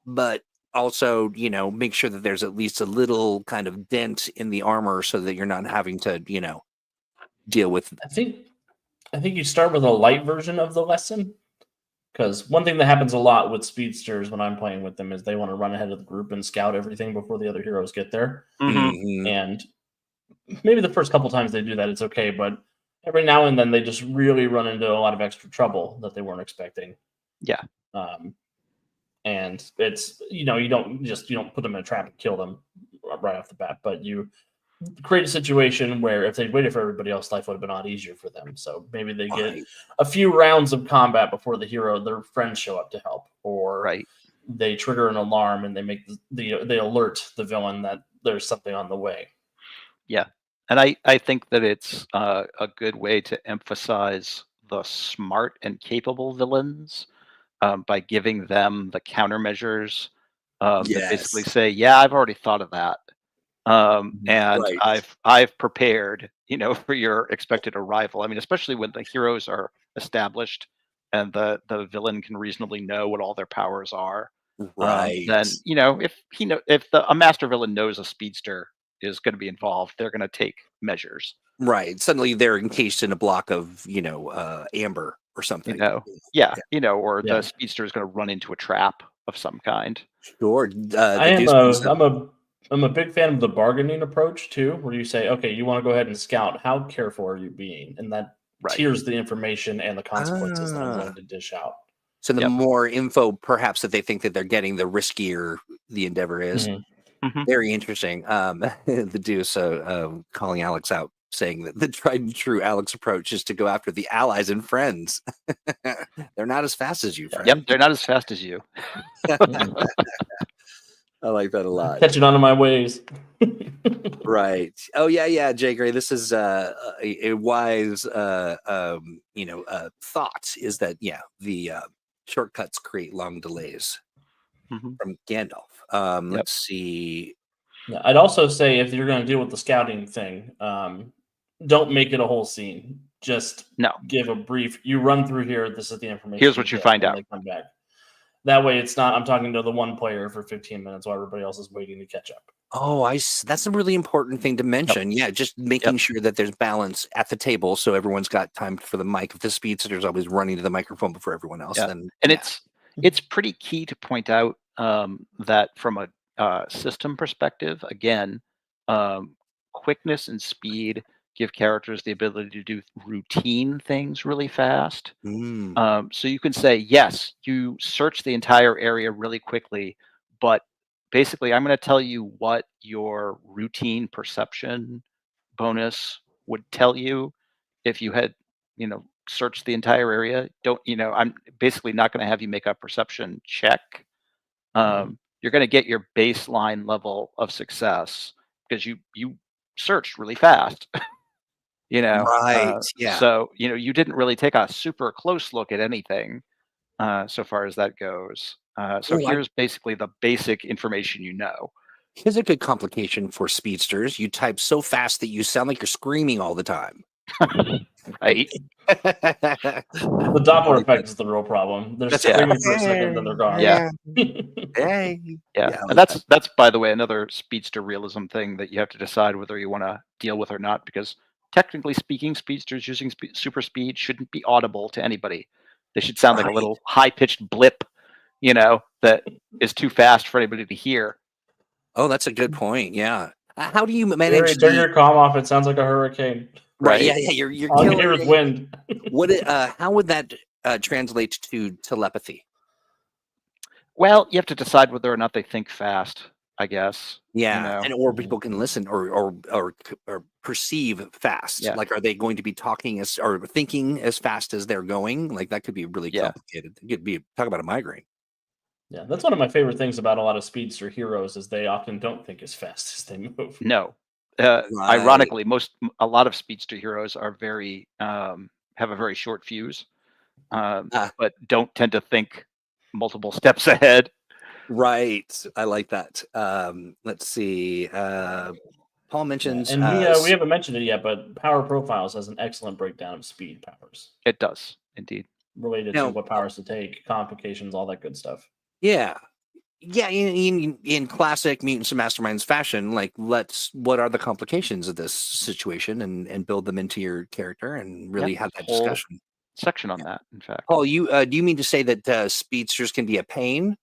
but also make sure that there's at least a little kind of dent in the armor so that you're not having to deal with. I think you start with a light version of the lesson, because one thing that happens a lot with speedsters when I'm playing with them is they want to run ahead of the group and scout everything before the other heroes get there. Mhm. Mhm. And maybe the first couple times they do that, it's okay, but every now and then they just really run into a lot of extra trouble that they weren't expecting. Yeah. And it's you don't put them in a trap and kill them right off the bat, but you create a situation where if they'd waited for everybody else, life would have been a lot easier for them. So maybe they get Right. a few rounds of combat before their friends show up to help, or Right. they trigger an alarm and they make they alert the villain that there's something on the way. Yeah. And I think that it's a good way to emphasize the smart and capable villains by giving them the countermeasures that basically Yes. say, "Yeah, I've already thought of that, and Right. I've prepared, for your expected arrival." I mean, especially when the heroes are established and the villain can reasonably know what all their powers are. Right. Then if a master villain knows a speedster is going to be involved, they're going to take measures. Right. Suddenly they're encased in a block of, amber or You something. know, yeah, or the Yeah, speedster is going to run into a trap of some kind. Sure. I The am Deuce a was a I'm a I'm a big fan of the bargaining approach too, where you say, okay, you want to go ahead and scout. How careful are you being? And that Right. tiers the information and the consequences that I'm Ah. willing to dish out. So the Yep. more info perhaps that they think that they're getting, the riskier the endeavor is. Mhm. Hmm. Very interesting. The Deuce calling Alex out, saying that the tried and true Alex approach is to go after the allies and friends. They're not as fast as you, Yeah. Yep. friend. They're not as fast as you. I like that a lot. Catching on to my ways. Right. Oh yeah, yeah, Jay Gray. This is a wise thought is that the shortcuts create long delays Hmm. from Gandalf. Yep. Let's see. Yeah, I'd also say if you're going to deal with the scouting thing, don't make it a whole scene. Just No. give a brief. You run through here. This is the information. Here's what you get, find and out. they come back. That way, it's not. I'm talking to the one player for 15 minutes while everybody else is waiting to catch up. Oh, that's a really important thing to Yep. mention. Yeah, just making sure that there's balance at the table, so everyone's got time for the mic. If the speedster's always running to the microphone before everyone else, Yeah. then And yeah. it's pretty key to point out that from a system perspective, again, quickness and speed give characters the ability to do routine things really fast. Mm, So you can say, yes, you search the entire area really quickly, but basically, I'm going to tell you what your routine perception bonus would tell you if you had, searched the entire area. I'm basically not going to have you make a perception check. You're going to get your baseline level of success because you searched really fast. right. Yeah. So you didn't really take a super close look at anything so far as that goes. So Oh, here's basically the basic information you know. here's a good complication for speedsters. You type so fast that you sound like you're screaming all the time. Right? The Doppler Like effect that. is the real problem. They're That's screaming for a second, then they're gone. Yeah. Hey. Yeah. Yeah, I And like that. that's by the way another speedster realism thing that you have to decide whether you want to deal with or not, because technically speaking, speedsters using super speed shouldn't be audible to anybody. They should sound like a Right. little high-pitched blip, that is too fast for anybody to hear. Oh, that's a good point. Yeah. How do you Gary, manage turn the your comm off. It sounds like a hurricane. right? Yeah, Right? yeah. You're All you killing hear is it. wind. How would that translate to telepathy? Well, you have to decide whether or not they think fast. I guess. Yeah, and or Mhm. people can listen or perceive fast. Yeah. Like, are they going to be talking as or thinking as fast as they're going? Like, that could be really Yeah. complicated. It could be talk about a migraine. Yeah, that's one of my favorite things about a lot of speedster heroes is they often don't think as fast as they move. No. Right. Ironically, a lot of speedster heroes are very have a very short fuse, Ah, but don't tend to think multiple steps ahead. right. I like that. Let's see. Paul Yeah, mentions and we haven't mentioned it yet, but Power Profiles has an excellent breakdown of speed powers It does indeed. related to now. what powers to take, complications, all that good stuff. Yeah. Yeah, in classic Mutants and Masterminds fashion, like what are the complications of this situation and build them into your character and Yeah, really have that whole discussion. section on Yeah. that. In fact, Paul, you do you mean to say that speedsters can be a pain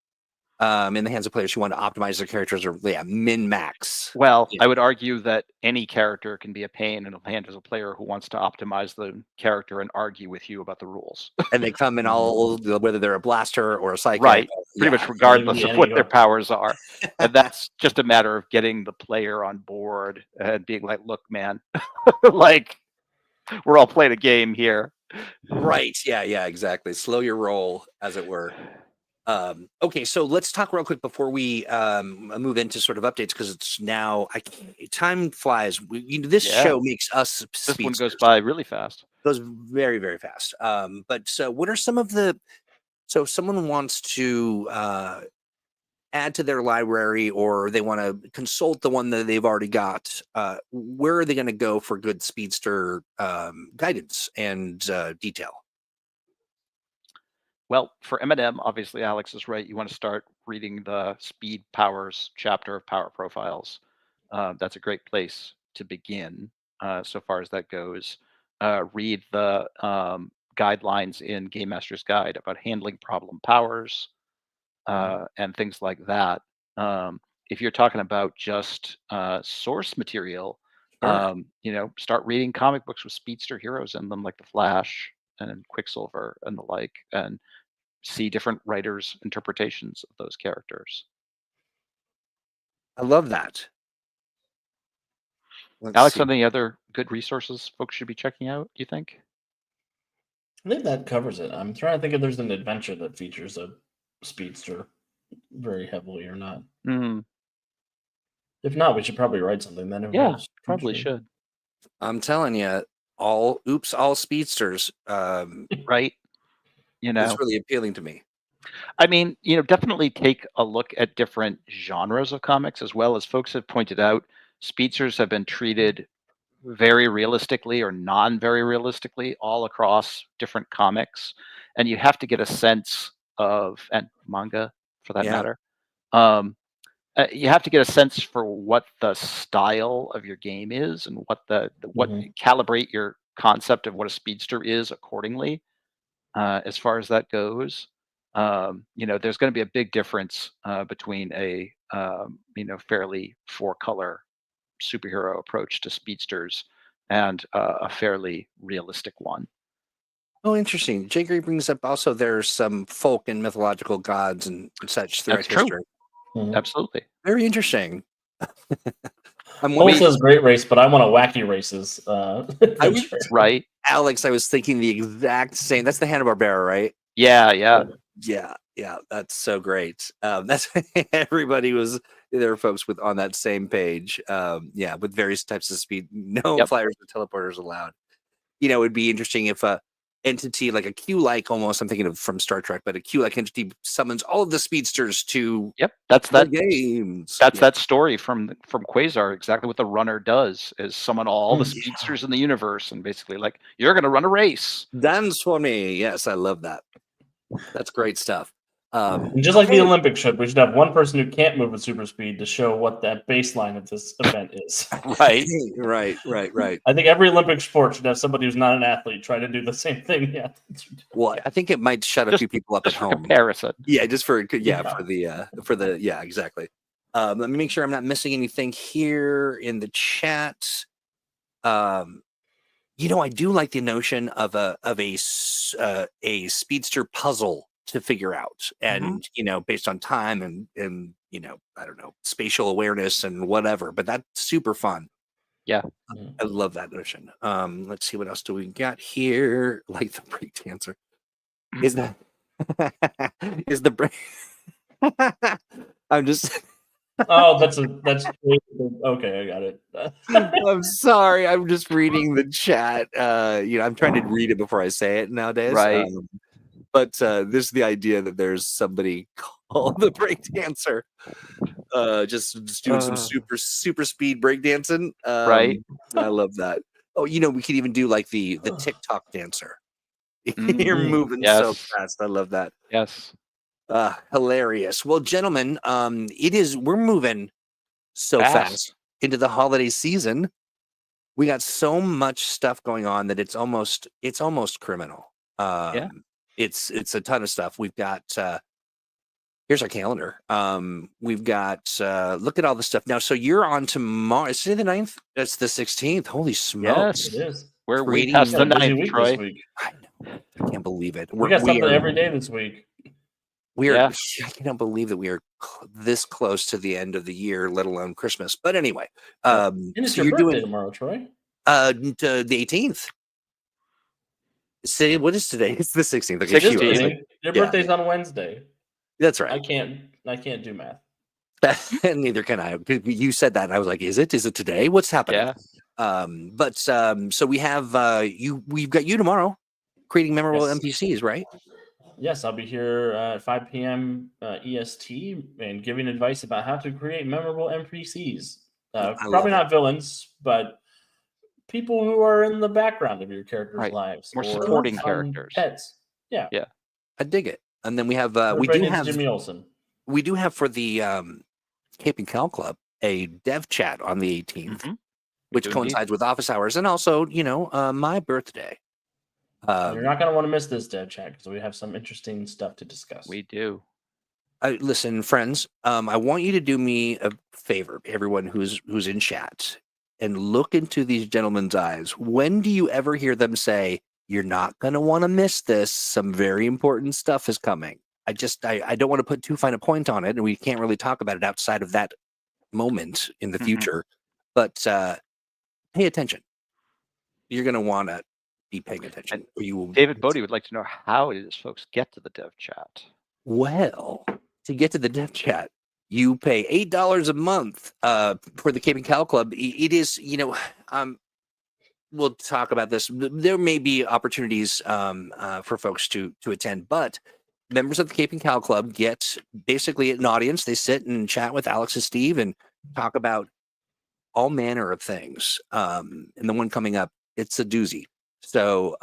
in the hands of players who want to optimize their characters or min max? well, Yeah. I would argue that any character can be a pain in the hand as a player who wants to optimize the character and argue with you about the rules. And they come in Mhm. all whether they're a blaster or a psychic. Right. Pretty much Yeah. Yeah, they can regardless be of what their any. powers are. And that's just a matter of getting the player on board and being like, look, man, like we're all playing a game here. Right. Yeah, yeah, exactly. Slow your roll, as it were. Okay, so let's talk real quick before we move into sort of updates because it's now time flies. This Yeah. show makes us This one goes speedsters. by really fast. Goes very, very fast. But so what are some of the so if someone wants to add to their library or they want to consult the one that they've already got, where are they going to go for good speedster guidance and detail? Well, for Eminem, obviously Alex is right. You want to start reading the Speed Powers chapter of Power Profiles. That's a great place to begin, so far as that goes. Read the guidelines in Game Master's Guide about handling problem powers and things like that. If you're talking about just source material, Sure. start reading comic books with speedster heroes in them, like the Flash and Quicksilver and the like, and see different writers' interpretations of those characters. I love that. Let's Alex, see. any other good resources folks should be checking out, do you think? I think that covers it. I'm trying to think if there's an adventure that features a speedster very heavily or not. Mm, If not, we should probably write something then. If yeah, it's probably featured. should. I'm telling you, all speedsters. Right? It's really appealing to me. I mean, definitely take a look at different genres of comics as well. As folks have pointed out, speedsters have been treated very realistically or non very realistically all across different comics. And you have to get a sense of, and manga for that Yeah. matter, you have to get a sense for what the style of your game is and what Mhm. calibrate your concept of what a speedster is accordingly. As far as that goes, there's going to be a big difference between a fairly four color superhero approach to speedsters and a fairly realistic one. Oh, interesting. Jay Gray brings up also there's some folk and mythological gods and such throughout That's true. history. Mhm. Absolutely. Very interesting. I'm Cole wondering, says great race, but I want a wacky races. I was adventure. Right. Alex. I was thinking the exact same. That's the Hanna-Barbera, right? Yeah. Yeah. Yeah, yeah. That's so great. That's everybody was there were folks with on that same page. Yeah, with various types of speed. No Yep. flyers or teleporters allowed. It would be interesting if a entity like a Q-like almost, I'm thinking of from Star Trek, but a Q-like entity summons all of the speedsters to Yep. That's the that. games. That's Yeah. that story from Quasar. Exactly what the runner does is summon all the Mm. speedsters in the universe and basically like you're going to run a race. Dance for me. Yes, I love that. That's great stuff. And just like the Olympics should, we should have one person who can't move at super speed to show what that baseline of this event is. Right. Right. I think every Olympic sport should have somebody who's not an athlete try to do the same thing. Yeah. Well, I think it might shut a Just- few people up at Just for home. comparison. Yeah, just for Yeah. exactly. Let me make sure I'm not missing anything here in the chat. I do like the notion of a speedster puzzle to figure out, and based on time and I don't know, spatial awareness and whatever. But that's super fun. Yeah. I love that notion. Let's see, what else do we got here? Like the break dancer. Is that is the break? I'm just. Oh, that's okay. I got it. I'm sorry. I'm just reading the chat. I'm trying to read it before I say it nowadays. Right. But this is the idea that there's somebody called the breakdancer, just doing some super speed breakdancing. Right. I love that. Oh, we could even do like the TikTok dancer. You're moving so Yes. fast. I love that. Yes. Hilarious. Well, gentlemen, we're moving so fast into the holiday season. We got so much stuff going on that it's almost criminal. It's a ton of stuff. We've got here's our calendar. We've got look at all the stuff now. So you're on tomorrow. Is it the 9th? That's the 16th. Holy smokes. Yes. It is. We're way Creating past the Got a busy 9th, week Troy. this week. I know. I can't believe it. We got something are- every day this week. We are. Yeah. I cannot believe that we are this close to the end of the year, let alone Christmas. But anyway, And it's so your you're birthday doing tomorrow, Troy. the 18th. Say, what is today? It's the 16th. Okay, Just 16th. kidding. Your birthday's on Wednesday. That's I right. can't do math. Neither can I. You said that, and I was like, "Is it? Is it today? What's happening?" Yeah. So we have you. We've got you tomorrow, creating memorable Yes. NPCs, right? Yes, I'll be here at 5 p.m. EST and giving advice about how to create memorable NPCs. I love Probably it. not villains, but people who are in the background of your characters' Right. lives. More or supporting fun characters. Pets. Yeah. I dig it. And then we have Everybody needs Jimmy Olsen. we do have for the Cape and Cal Club a dev chat on the 18th, which do coincides with office hours and also my birthday. You're not going to want to miss this dev chat because we have some interesting stuff to discuss. We do. Listen, friends, I want you to do me a favor, everyone who's in chat, and look into these gentlemen's eyes. When do you ever hear them say, "You're not going to want to miss this. Some very important stuff is coming"? I don't want to put too fine a point on it, and we can't really talk about it outside of that moment in the future. But pay attention. You're going to want to be paying attention. Or you will. David Bodie would like to know how it is folks get to the dev chat. Well, to get to the dev chat, you pay $8 a month for the Cape and Cal Club. It is, we'll talk about this. There may be opportunities for folks to attend, but members of the Cape and Cal Club get basically an audience. They sit and chat with Alex and Steve and talk about all manner of things. And the one coming up, it's a doozy. So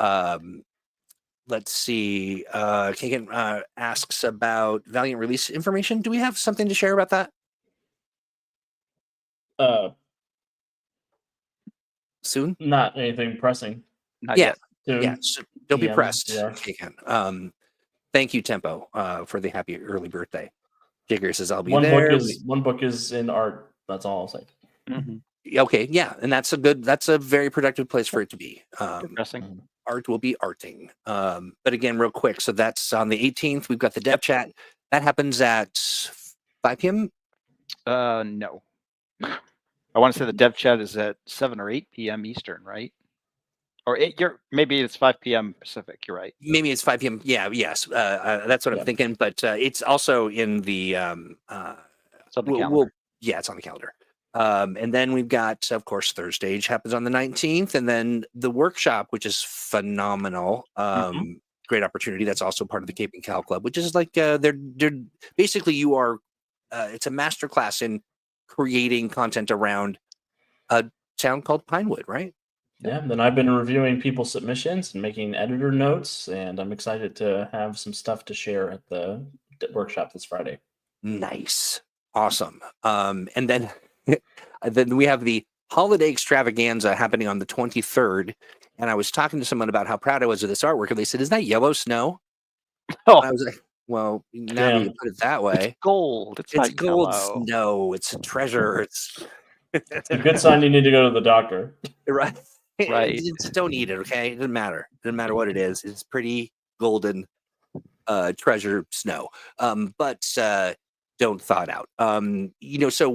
let's see. Kagan asks about Valiant release information. Do we have something to share about that? Soon? Not anything pressing. Not yet. Soon. Yeah. So don't be PM, pressed. yeah. Kagan. Thank you, Tempo, for the happy early birthday. Jigger says I'll be One there. book is in art. That's all I'll say. Okay, yeah, and that's a very productive place for it to be. Progressing. Art will be arting. But again, real quick, so that's on the 18th. We've got the dev chat. That happens at 5 p.m. No. I want to say the dev chat is at 7 or 8 p.m. Eastern, right? Or maybe it's 5 p.m. Pacific. You're right. Maybe it's 5 p.m. Yeah, yes, that's what I'm thinking. But it's also in the It's on the calendar. it's on the calendar. And then we've got, of course, Third Stage happens on the 19th, and then the workshop, which is phenomenal. Great opportunity. That's also part of the Cape and Cal Club, which is like they're basically you are. It's a master class in creating content around a town called Pinewood, right? Yeah. Then I've been reviewing people's submissions and making editor notes, and I'm excited to have some stuff to share at the workshop this Friday. Nice, awesome. And then. Then we have the holiday extravaganza happening on the 23rd. And I was talking to someone about how proud I was of this artwork. And they said, "Is that yellow snow?" Oh, I was like, well, now that you put it that way. it's gold. It's It's not gold yellow. snow. It's a treasure. It's a good sign you need to go to the doctor. Right. Right. Just don't eat it, okay? It doesn't matter. It doesn't matter what it is. It's pretty golden treasure snow. But don't thaw it out. So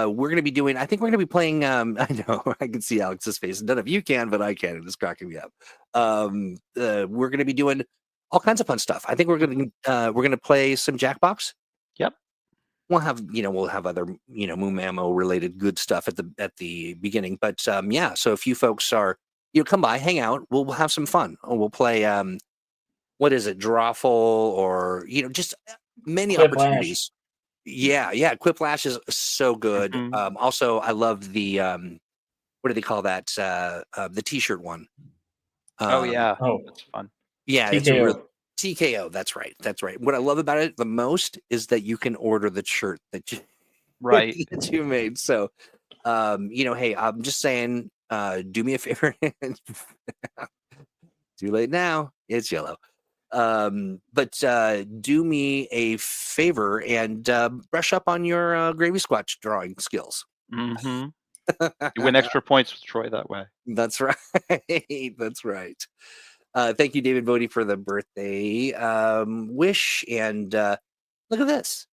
we're going to be doing, I think we're going to be playing, I know, I can see Alex's face. None of you can, but I can. It's cracking me up. We're going to be doing all kinds of fun stuff. I think we're going to play some Jackbox. Yep. We'll have other, Moon Mammo related good stuff at the beginning. But yeah, so if you folks are, come by, hang out, we'll have some fun. We'll play, what is it, Drawful, or, just many Quiplash. opportunities. Yeah, Quiplash is so good. Mhm. Also, I love the what do they call that? The T-shirt one. Oh yeah, Oh, that's fun. Yeah, it's a TKO. real TKO. That's right. What I love about it the most is that you can order the shirt that you Right. that you made. So, hey, I'm just saying, do me a favor. Too late now. It's yellow. But do me a favor and brush up on your gravy squatch drawing skills. Hmm. You win extra points with Troy that way. That's right. That's right. Thank you, David Bodie, for the birthday wish. And look at this.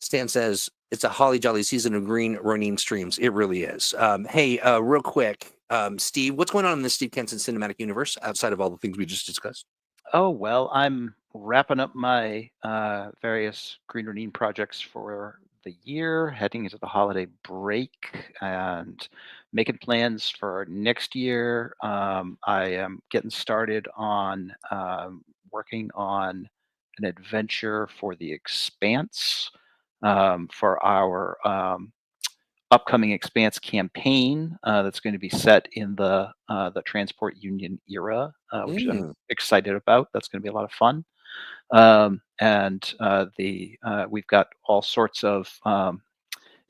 Stan says it's a holly jolly season of green Ronin streams. It really is. Hey, real quick, Steve, what's going on in the Steve Kenson cinematic universe outside of all the things we just discussed? Oh well, I'm wrapping up my various Green Ronin projects for the year, heading into the holiday break, and making plans for next year. I am getting started on working on an adventure for the Expanse, for our upcoming Expanse campaign, that's going to be set in the Transport Union era, which I'm excited about. That's going to be a lot of fun. We've got all sorts of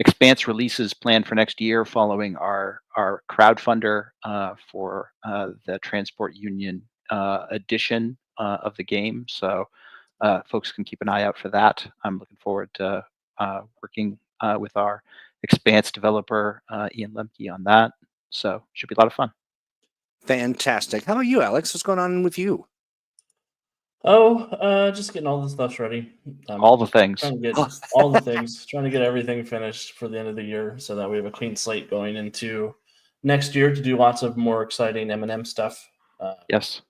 Expanse releases planned for next year, following our crowdfunder for the Transport Union edition of the game. So folks can keep an eye out for that. I'm looking forward to working with our Expanse developer, Ian Lemke, on that. So should be a lot of fun. Fantastic. How about you, Alex? What's going on with you? Oh, just getting all the stuff ready. All the things. Trying to get all the things. Trying to get everything finished for the end of the year, so that we have a clean slate going into next year to do lots of more exciting M&M stuff. Yes.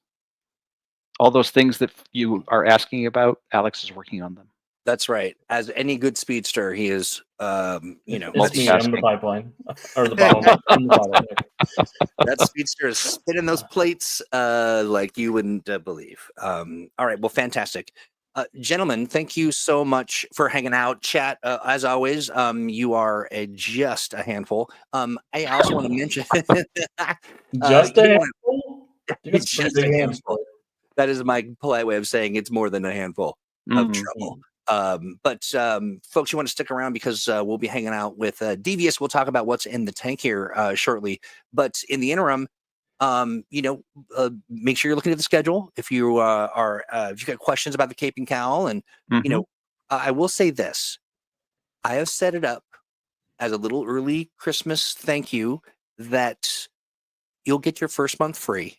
All those things that you are asking about, Alex is working on them. That's right. As any good speedster, he is, It's me. I'm the multitasking. pipeline or the bottleneck. I'm the bottleneck. that speedster is spinning those plates like you wouldn't believe. All right. Well, fantastic. Gentlemen, thank you so much for hanging out. Chat, as always, you are just a handful. I also want to mention Just a you wanna- handful. You got some just big a hands. handful. That is my polite way of saying it's more than a handful of trouble. But folks, you want to stick around because we'll be hanging out with Devious. We'll talk about what's in the tank here shortly. But in the interim, make sure you're looking at the schedule. If you if you got questions about the Cape and Cowl, and I will say this: I have set it up as a little early Christmas thank you that you'll get your first month free.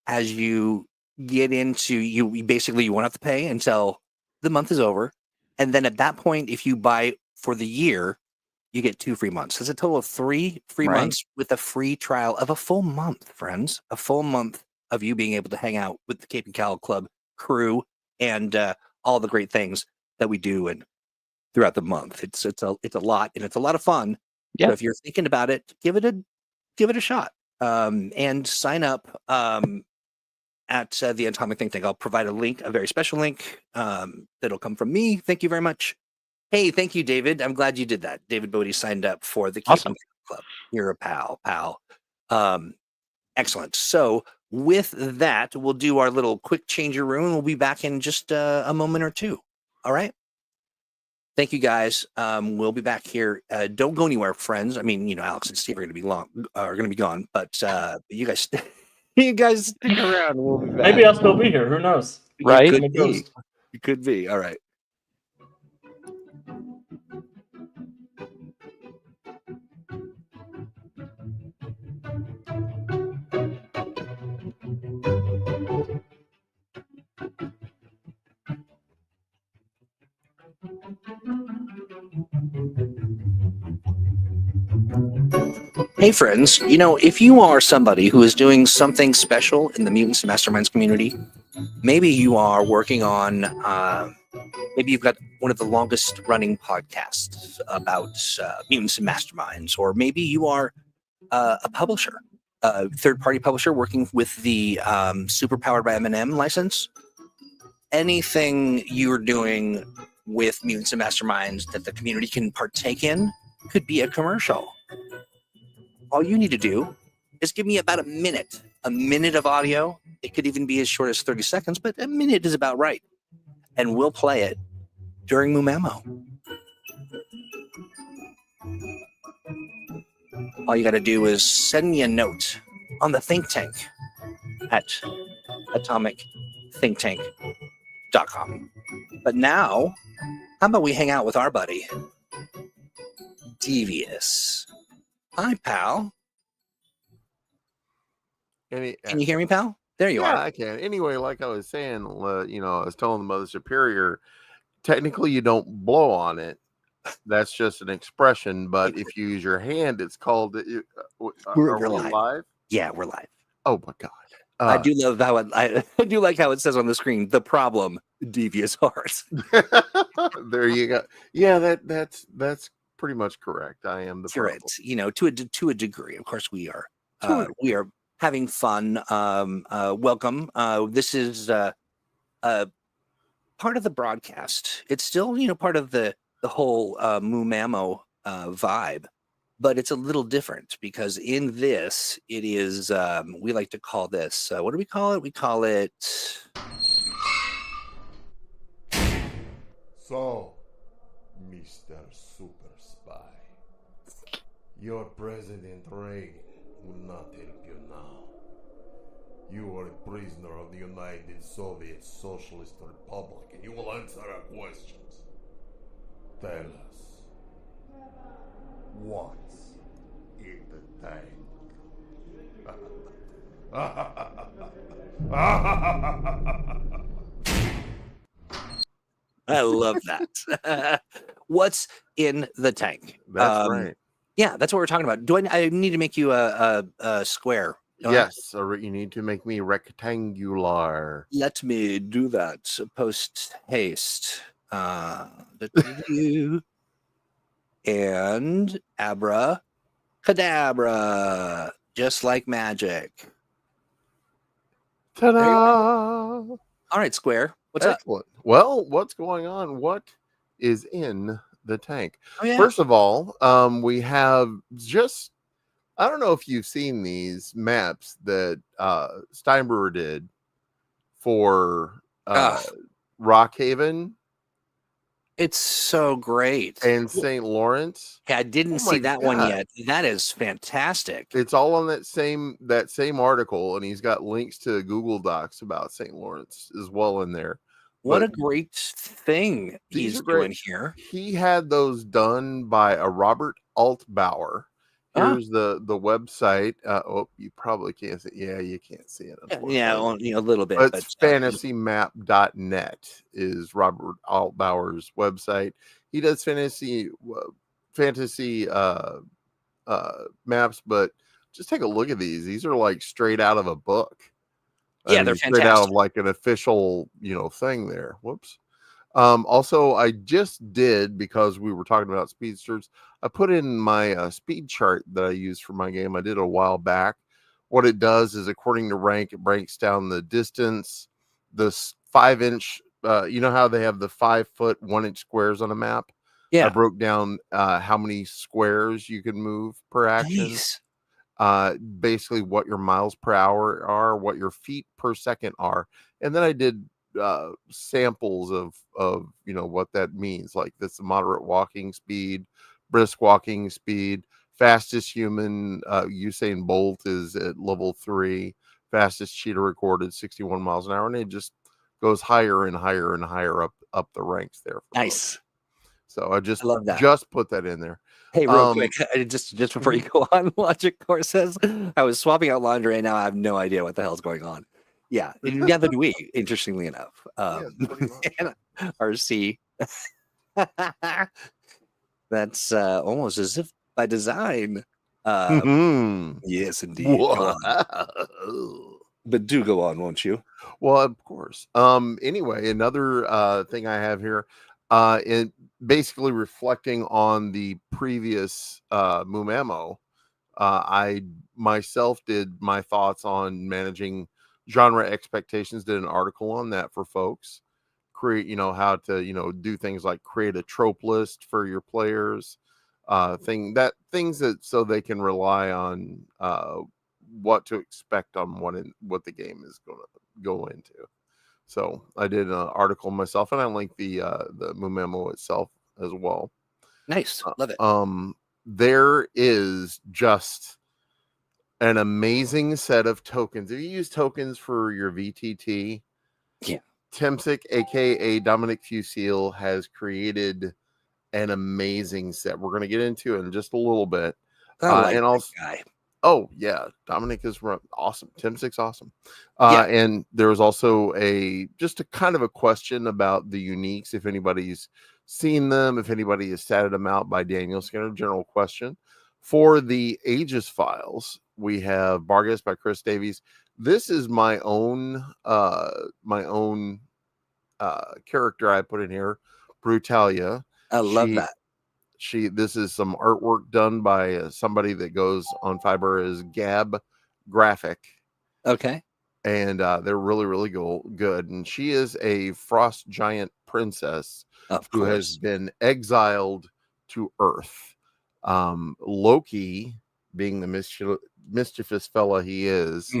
As you get into you basically you won't have to pay until the month is over, and then at that point, if you buy for the year, you get 2 free months. It's a total of 3 free Right. months with a free trial of a full month, friends. A full month of you being able to hang out with the Cape and Cowl Club crew and all the great things that we do and throughout the month. It's a lot, and it's a lot of fun. Yeah. So if you're thinking about it, give it a shot and sign up. At the Atomic Think Tank. I'll provide a link, a very special link that'll come from me. Thank you very much. Hey, thank you, David. I'm glad you did that. David Bodie signed up for the Cape Awesome. and Cowl Club. You're a pal. Excellent. So with that, we'll do our little quick changer room. We'll be back in just a moment or two. All right. Thank you, guys. We'll be back here. Don't go anywhere, friends. I mean, Alex and Steve are going to be gone, but you guys. You guys stick around. We'll be back. Maybe I'll still be here. Who knows? Right? You could be. You could be. All right. Hey, friends, if you are somebody who is doing something special in the Mutants and Masterminds community, maybe you are working on, maybe you've got one of the longest running podcasts about mutants and masterminds, or maybe you are a publisher, a third-party publisher working with the Super Powered by M&M license. Anything you're doing with mutants and masterminds that the community can partake in could be a commercial. All you need to do is give me about a minute of audio. It could even be as short as 30 seconds, but a minute is about right. And we'll play it during Mumamo. All you got to do is send me a note on the think tank at atomicthinktank.com. But now, how about we hang out with our buddy, Devious. Hi, pal. Can you hear me, pal? There you are. Yeah, I can. Anyway, like I was saying, I was telling the Mother Superior, technically you don't blow on it. That's just an expression. But if you use your hand, it's called. We're we live. live? Yeah, we're live. Oh my God! I do love how I do like how it says on the screen. The problem, devious heart. There you go. Yeah, that's pretty much correct. I am the problem. To a degree. Of course, we are having fun. Welcome. This is part of the broadcast. It's still part of the whole Mumamo vibe, but it's a little different because in this it is we like to call this what do we call it? We call it So, Mr. Super Spy, your President Reagan will not help you now. You are a prisoner of the United Soviet Socialist Republic, and you will answer our questions. Tell us, what's in the tank? I love that. What's in the tank? That's right. Yeah, that's what we're talking about. Do I need to make you a square? Yes, or you need to make me rectangular. Let me do that. Post haste. And abra cadabra, just like magic. Ta-da! All right, Square. What's Excellent. Well, what's going on? What is in the tank? Oh, yeah. First of all, we have I don't know if you've seen these maps that Steinbrewer did for Rockhaven. It's so great. And St. Lawrence. Yeah, I didn't see that one yet. That is fantastic. It's all on that same article, and he's got links to Google Docs about St. Lawrence as well in there. What a great thing he's doing here. He had those done by a Robert Altbauer. Here's the website. You probably can't see. Yeah, you can't see it. Yeah, a little bit. But fantasymap.net is Robert Altbauer's website. He does fantasy maps, but just take a look at these. These are like straight out of a book. Yeah, they're straight out of like an official, thing there. Whoops. Also, I just did, because we were talking about speedsters, I put in my speed chart that I used for my game. I did a while back. What it does is, according to rank, it breaks down the distance, the 5-inch, you know how they have the 5-foot 1-inch squares on a map? Yeah. I broke down how many squares you can move per action. Nice. Basically what your miles per hour are, what your feet per second are. And then I did samples of what that means. Like, that's the moderate walking speed, brisk walking speed, fastest human, Usain Bolt is at level 3, fastest cheetah recorded 61 miles an hour, and it just goes higher and higher and higher up the ranks there. Nice. So I love that. Just put that in there. Hey, real quick, just before you go on, Logic Core says, I was swapping out laundry and now I have no idea what the hell's going on. Yeah, neither do we, interestingly enough. And RC. That's almost as if by design. Yes, indeed. Go on. Whoa. But do go on, won't you? Well, of course. Anyway, another thing I have here, in basically reflecting on the previous Mumamo, I myself did my thoughts on managing genre expectations, did an article on that for folks. Create, how to, do things like create a trope list for your players, things that so they can rely on what to expect on what the game is going to go into. So I did an article myself, and I linked the memo itself as well. Nice. Love it. There is just an amazing set of tokens. If you use tokens for your VTT, Yeah. Timsic, aka Dominic Fusil, has created an amazing set. We're going to get into it in just a little bit. I like and that also, guy. oh yeah, Dominic is awesome. Timsic's awesome. Yeah. And there was also just a kind of a question about the uniques. If anybody's seen them, if anybody has statted them out by Daniel Skinner, general question. For the Aegis files, we have Bargas by Chris Davies. This is my own character I put in here, Brutalia. I love that. This is some artwork done by somebody that goes on Fiber as Gab Graphic. Okay. And they're really, really good. And she is a frost giant princess who has been exiled to Earth. Loki, being the mischievous fella he is,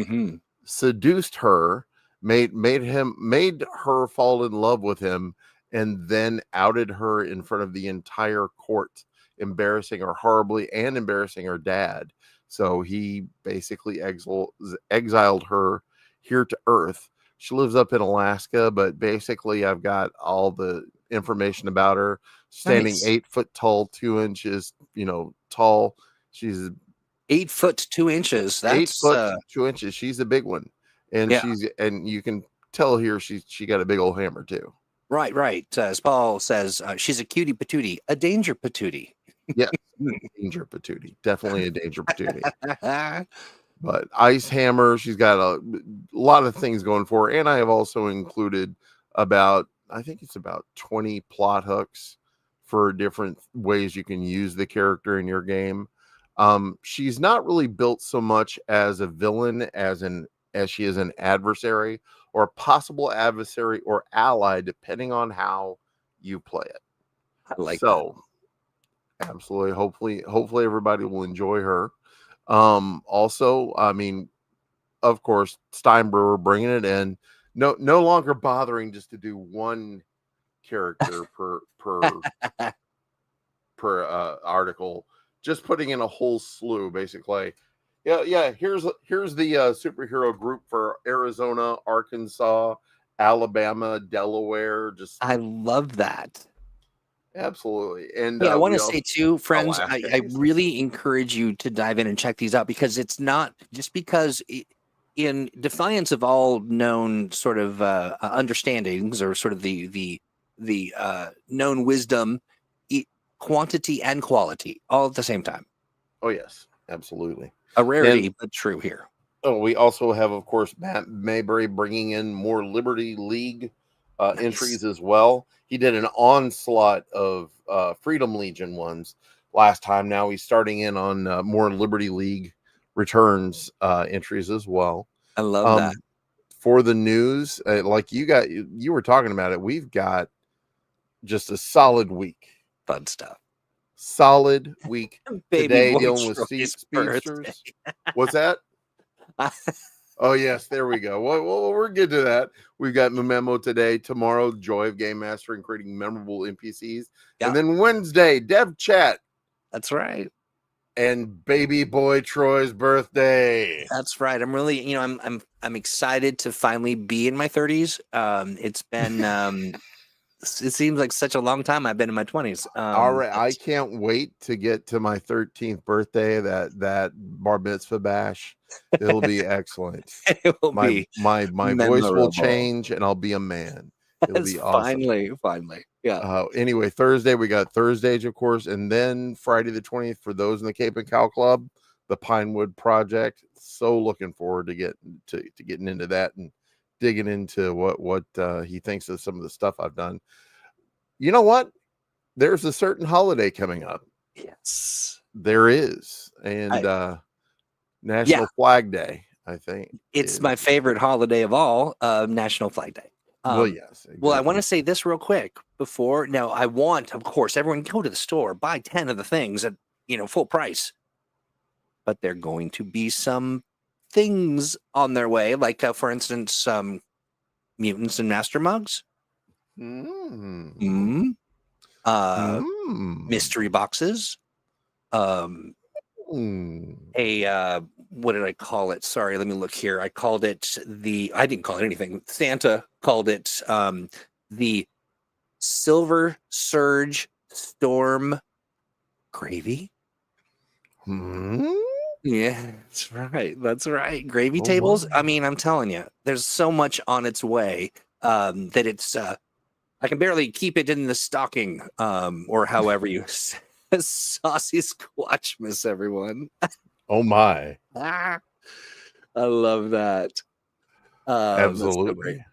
seduced her, made her fall in love with him, and then outed her in front of the entire court, embarrassing her horribly and embarrassing her dad. So he basically exiled her here to Earth. She lives up in Alaska, but basically I've got all the information about her. Standing 8 foot tall, 2 inches, tall. She's 8 foot 2 inches. That's 8 foot 2 inches. She's a big one. And and you can tell here she got a big old hammer too. Right. As Paul says, she's a cutie patootie, a danger patootie. Yeah, danger patootie. Definitely a danger patootie. But Ice Hammer, she's got a lot of things going for her. And I have also included I think it's about 20 plot hooks for different ways you can use the character in your game. She's not really built so much as a villain as she is an adversary, or a possible adversary or ally, depending on how you play it. I like that. Absolutely. Hopefully everybody will enjoy her. Also, I mean, of course, Steinbrewer bringing it in. No longer bothering just to do one character per article, just putting in a whole slew, basically. Yeah. Here's the superhero group for Arizona, Arkansas, Alabama, Delaware. I love that. Absolutely. And I want to say too, friends, I really encourage you to dive in and check these out, because it's not just because in defiance of all known sort of understandings, or sort of the known wisdom, quantity and quality all at the same time. Oh yes, absolutely. A rarity, but true here. Oh, we also have, of course, Matt Maybury bringing in more Liberty League entries as well. He did an onslaught of Freedom Legion ones last time. Now he's starting in on more Liberty League returns entries as well. I love that. For the news, like you were talking about it, we've got just a solid week. Fun stuff. Solid week. Today dealing with Speedsters. What's that? Oh yes, there we go. Well, we're good to that. We've got Memo today. Tomorrow, Joy of Game Mastering, creating memorable NPCs, and then Wednesday, Dev Chat. That's right. And baby boy Troy's birthday. That's right. I'm really, I'm excited to finally be in my 30s. It's been it seems like such a long time I've been in my 20s. All right, I can't wait to get to my 13th birthday. That bar mitzvah bash, it'll be excellent. It will be my voice will change, and I'll be a man. It'll be awesome. Finally, yeah. Anyway, Thursday we got Thursdays, of course, and then Friday the 20th for those in the Cape and Cow Club. the Pinewood project. So looking forward to getting into that and digging into what he thinks of some of the stuff I've done. You know what? There's a certain holiday coming up. Yes, There is, and National Flag Day, I think. It's my favorite holiday of all, National Flag Day. Well, yes. Exactly. Well, I want to say this real quick before. Now, I want, of course, everyone go to the store, buy 10 of the things at full price. But there are going to be some things on their way, like for instance, mutants and master mugs. Mystery boxes. What did I call it? Sorry, let me look here. I didn't call it anything. Santa called it the Silver Surge Storm Gravy. Yeah, that's right. Gravy tables. Wow. I mean, I'm telling you, there's so much on its way that it's I can barely keep it in the stocking, or however you say. Saucy Squatchmas, everyone. Oh my. I love that. Absolutely.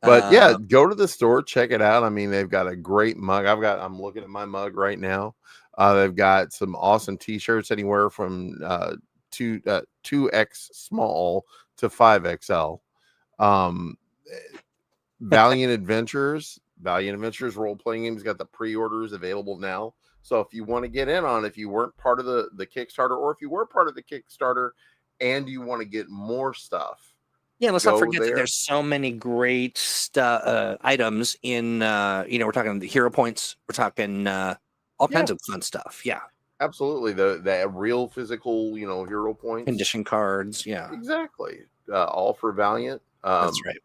But yeah, go to the store, check it out. I mean, they've got a great mug. I'm looking at my mug right now. They've got some awesome t-shirts anywhere from 2X small to 5XL. Valiant Adventures role-playing games got the pre-orders available now. So if you want to get in on it, if you weren't part of the Kickstarter, or if you were part of the Kickstarter and you want to get more stuff. Yeah, let's not forget that there's so many great items in, we're talking the hero points. We're talking all kinds of fun stuff. Yeah. Absolutely. The real physical, hero points. Condition cards. Yeah. Exactly. All for Valiant. That's right.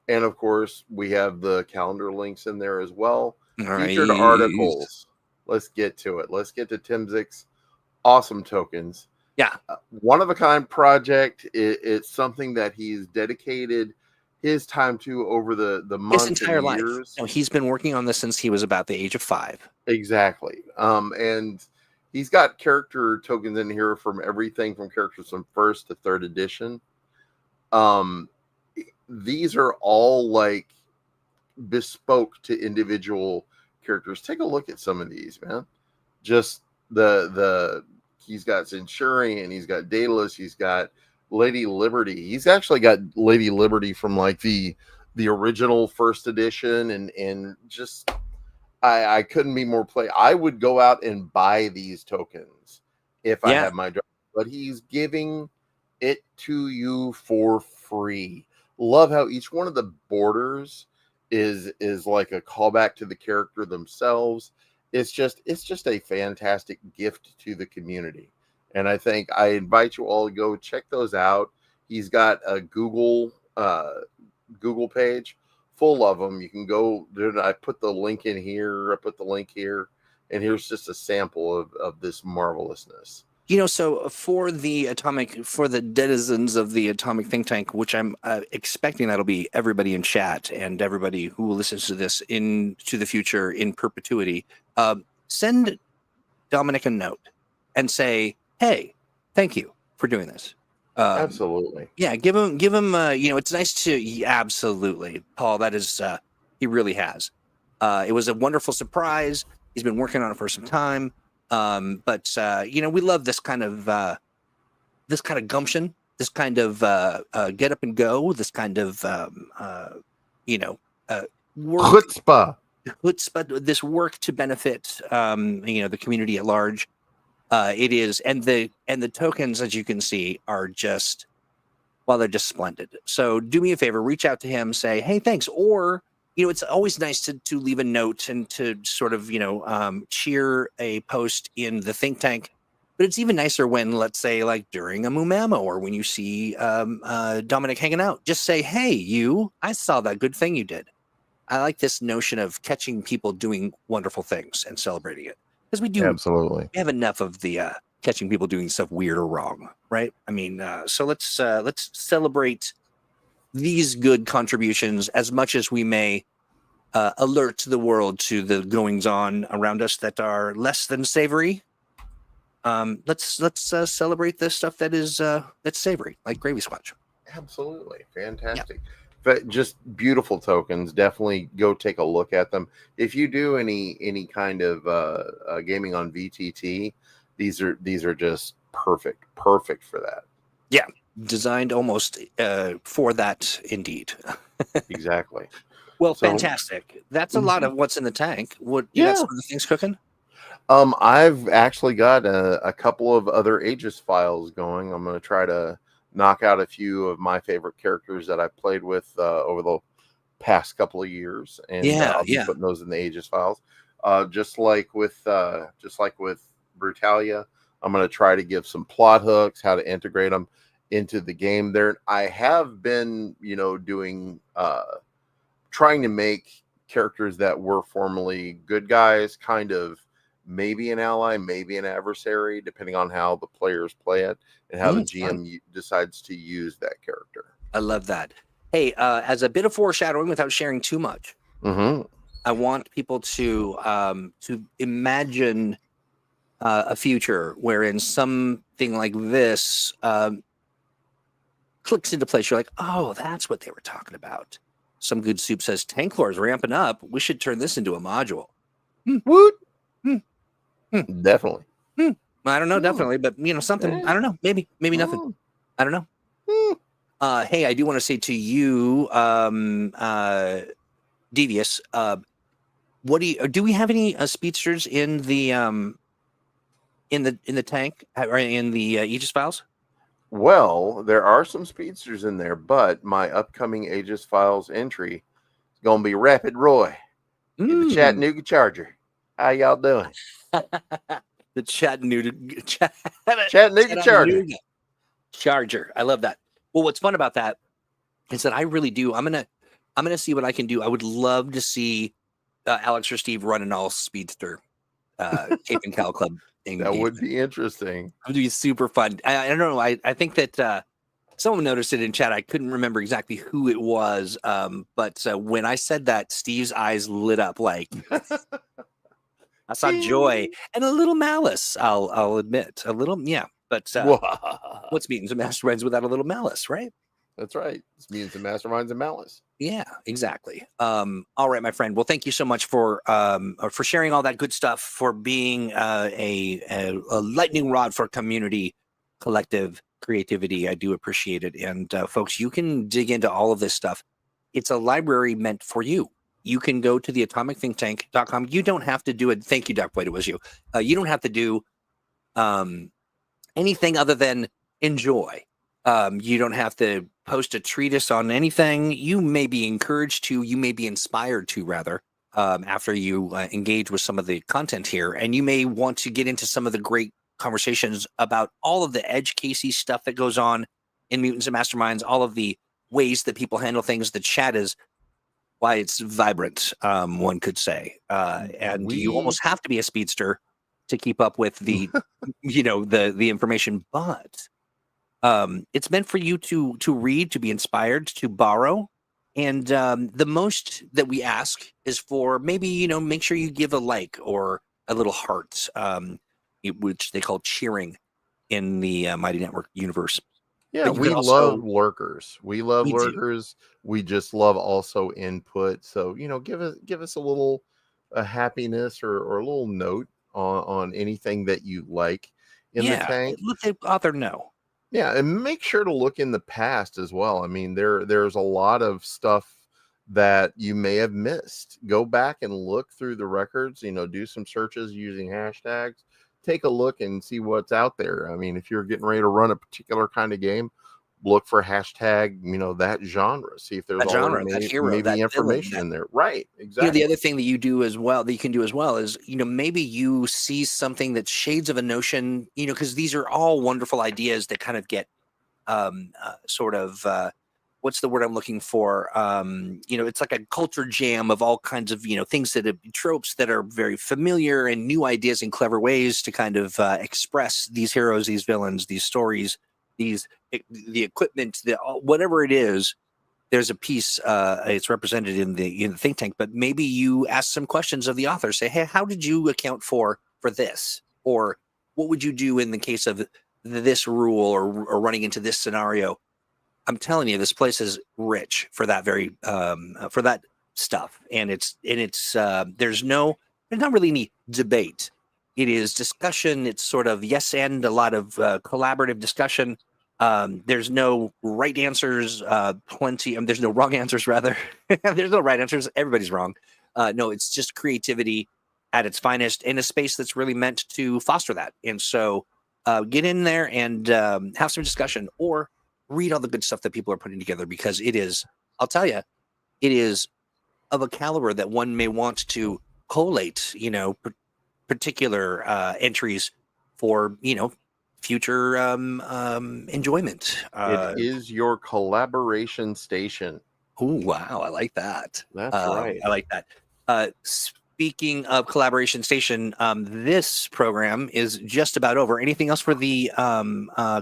And of course, we have the calendar links in there as well. All Featured right. articles. Let's get to it. Let's get to Timzik's awesome tokens. Yeah. One of a kind project. It's something that he's dedicated his time to over the months, his entire life. Years. No, he's been working on this since he was about the age of 5. Exactly. And he's got character tokens in here from everything from characters from 1st to 3rd edition. These are all like bespoke to individual characters. Take a look at some of these, man. Just he's got Centurion, he's got Daedalus, he's got Lady Liberty. He's actually got Lady Liberty from like the original 1st edition, and just I couldn't be more I would go out and buy these tokens if I had my job, but he's giving it to you for free. Love how each one of the borders is like a callback to the character themselves. It's just a fantastic gift to the community. And I think I invite you all to go check those out. He's got a Google page full of them. You can go there. I put the link in here. I put the link here. And here's just a sample of this marvelousness. So for the denizens of the Atomic Think Tank, which I'm expecting that'll be everybody in chat and everybody who listens to this into the future in perpetuity, send Dominic a note and say, "Hey, thank you for doing this." Absolutely. Yeah, give him. It's nice to absolutely, Paul. That is, he really has. It was a wonderful surprise. He's been working on it for some time. But we love this kind of gumption, this kind of get up and go, this kind of work, chutzpah, this work to benefit the community at large. It is, and the tokens, as you can see, are just, they're just splendid. So do me a favor, reach out to him, say, hey, thanks, or it's always nice to leave a note and to sort of, cheer a post in the think tank. But it's even nicer when, let's say, like during a Mumamo or when you see Dominic hanging out, just say, hey, I saw that good thing you did. I like this notion of catching people doing wonderful things and celebrating it. Because we do. Absolutely. We have enough of the catching people doing stuff weird or wrong, right? I mean, so let's celebrate these good contributions as much as we may alert the world to the goings on around us that are less than savory. let's celebrate the stuff that is that's savory, like gravy squash. Absolutely fantastic. But just beautiful tokens. Definitely go take a look at them. If you do any kind of gaming on VTT, these are just perfect for that. Yeah, designed almost for that, indeed. Exactly. Well, So, fantastic. That's a lot of what's in the tank. What you Yeah. got some of the things cooking? I've actually got a couple of other Aegis files going. I'm going to try to knock out a few of my favorite characters that I've played with over the past couple of years, and I'll be putting those in the Aegis files. Just like with Brutalia, I'm going to try to give some plot hooks, how to integrate them into the game. There, I have been, doing trying to make characters that were formerly good guys, kind of maybe an ally, maybe an adversary, depending on how the players play it and how the GM decides to use that character. I love that. Hey, as a bit of foreshadowing, without sharing too much, I want people to imagine a future wherein something like this clicks into place. You're like, oh, that's what they were talking about. Some good soup says tank lore is ramping up. We should turn this into a module. Woot! Definitely. I don't know, definitely, but something. I don't know. Maybe nothing. I don't know. Hey, I do want to say to you, Devious. What do we have any speedsters in the tank or in the Aegis files? Well, there are some speedsters in there, but my upcoming Aegis files entry is going to be Rapid Roy in the Chattanooga Charger. How y'all doing? The Chattanooga Charger. I love that. Well, what's fun about that is that I really do. I'm gonna see what I can do. I would love to see Alex or Steve run an all speedster Cape and Cal Club engagement. That would be interesting. It would be super fun. I don't know. I think that someone noticed it in chat. I couldn't remember exactly who it was, but when I said that, Steve's eyes lit up like I saw joy and a little malice. I'll admit, a little, yeah. But what's meetings and masterminds without a little malice, right? That's right. It's meetings and masterminds and malice. Yeah, exactly. All right, my friend. Well, thank you so much for sharing all that good stuff, for being a lightning rod for community, collective creativity. I do appreciate it. And folks, you can dig into all of this stuff. It's a library meant for you. You can go to the atomicthinktank.com. You don't have to do it. Thank you, Duck Boyd. It was you. You don't have to do anything other than enjoy. You don't have to post a treatise on anything. You may be encouraged to, you may be inspired to, rather, after you engage with some of the content here. And you may want to get into some of the great conversations about all of the edge casey stuff that goes on in Mutants and Masterminds, all of the ways that people handle things. The chat is why it's vibrant, one could say. And you almost have to be a speedster to keep up with the, the information, but it's meant for you to read, to be inspired, to borrow. And the most that we ask is for maybe, make sure you give a like or a little heart, which they call cheering in the Mighty Network universe. Yeah, we love lurkers. We love lurkers. We just love also input. So, give us a little happiness or a little note on anything that you like in the tank. Let the author know. Yeah, and make sure to look in the past as well. I mean, there's a lot of stuff that you may have missed. Go back and look through the records, do some searches using hashtags. Take a look and see what's out there. I mean, if you're getting ready to run a particular kind of game, look for hashtag, that genre. See if there's maybe information in there. Right. Exactly. The other thing that you do as well, that you can do as well is, maybe you see something that's shades of a notion, because these are all wonderful ideas that kind of get what's the word I'm looking for? It's like a culture jam of all kinds of, things that are tropes that are very familiar and new ideas and clever ways to kind of express these heroes, these villains, these stories, the equipment, whatever it is. There's a piece, it's represented in the think tank, but maybe you ask some questions of the author. Say, hey, how did you account for this? Or what would you do in the case of this rule or running into this scenario? I'm telling you, this place is rich for that for that stuff, and there's not really any debate. It is discussion. It's sort of yes and a lot of collaborative discussion. There's no right answers. There's no wrong answers. Rather, there's no right answers. Everybody's wrong. No, it's just creativity at its finest in a space that's really meant to foster that. And so, get in there and have some discussion, or read all the good stuff that people are putting together, because it is, I'll tell you, it is of a caliber that one may want to collate, particular entries for, future enjoyment. It is your collaboration station. Oh, wow. I like that. That's right. I like that. Speaking of collaboration station, this program is just about over. Anything else for the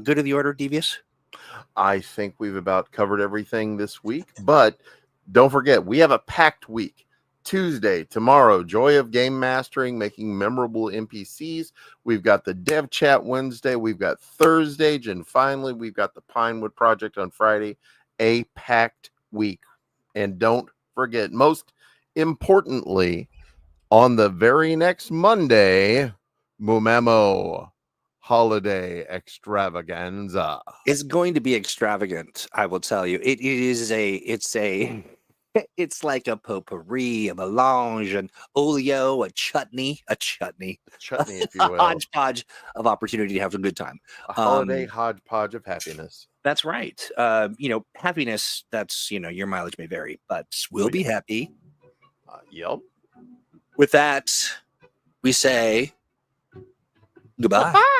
good of the order, Devious? I think we've about covered everything this week, but don't forget, we have a packed week. Tuesday, tomorrow, Joy of Game Mastering, making memorable NPCs. We've got the Dev Chat Wednesday. We've got Thursday, and finally, we've got the Pinewood Project on Friday. A packed week. And don't forget, most importantly, on the very next Monday, Mumemo Holiday Extravaganza. It's going to be extravagant, I will tell you. It's like a potpourri, a melange, an olio, a chutney, Chutney, if you a will. hodgepodge of opportunity to have a good time. A holiday hodgepodge of happiness. That's right. Happiness, that's, your mileage may vary, but we'll be happy. Yep. With that, we say goodbye.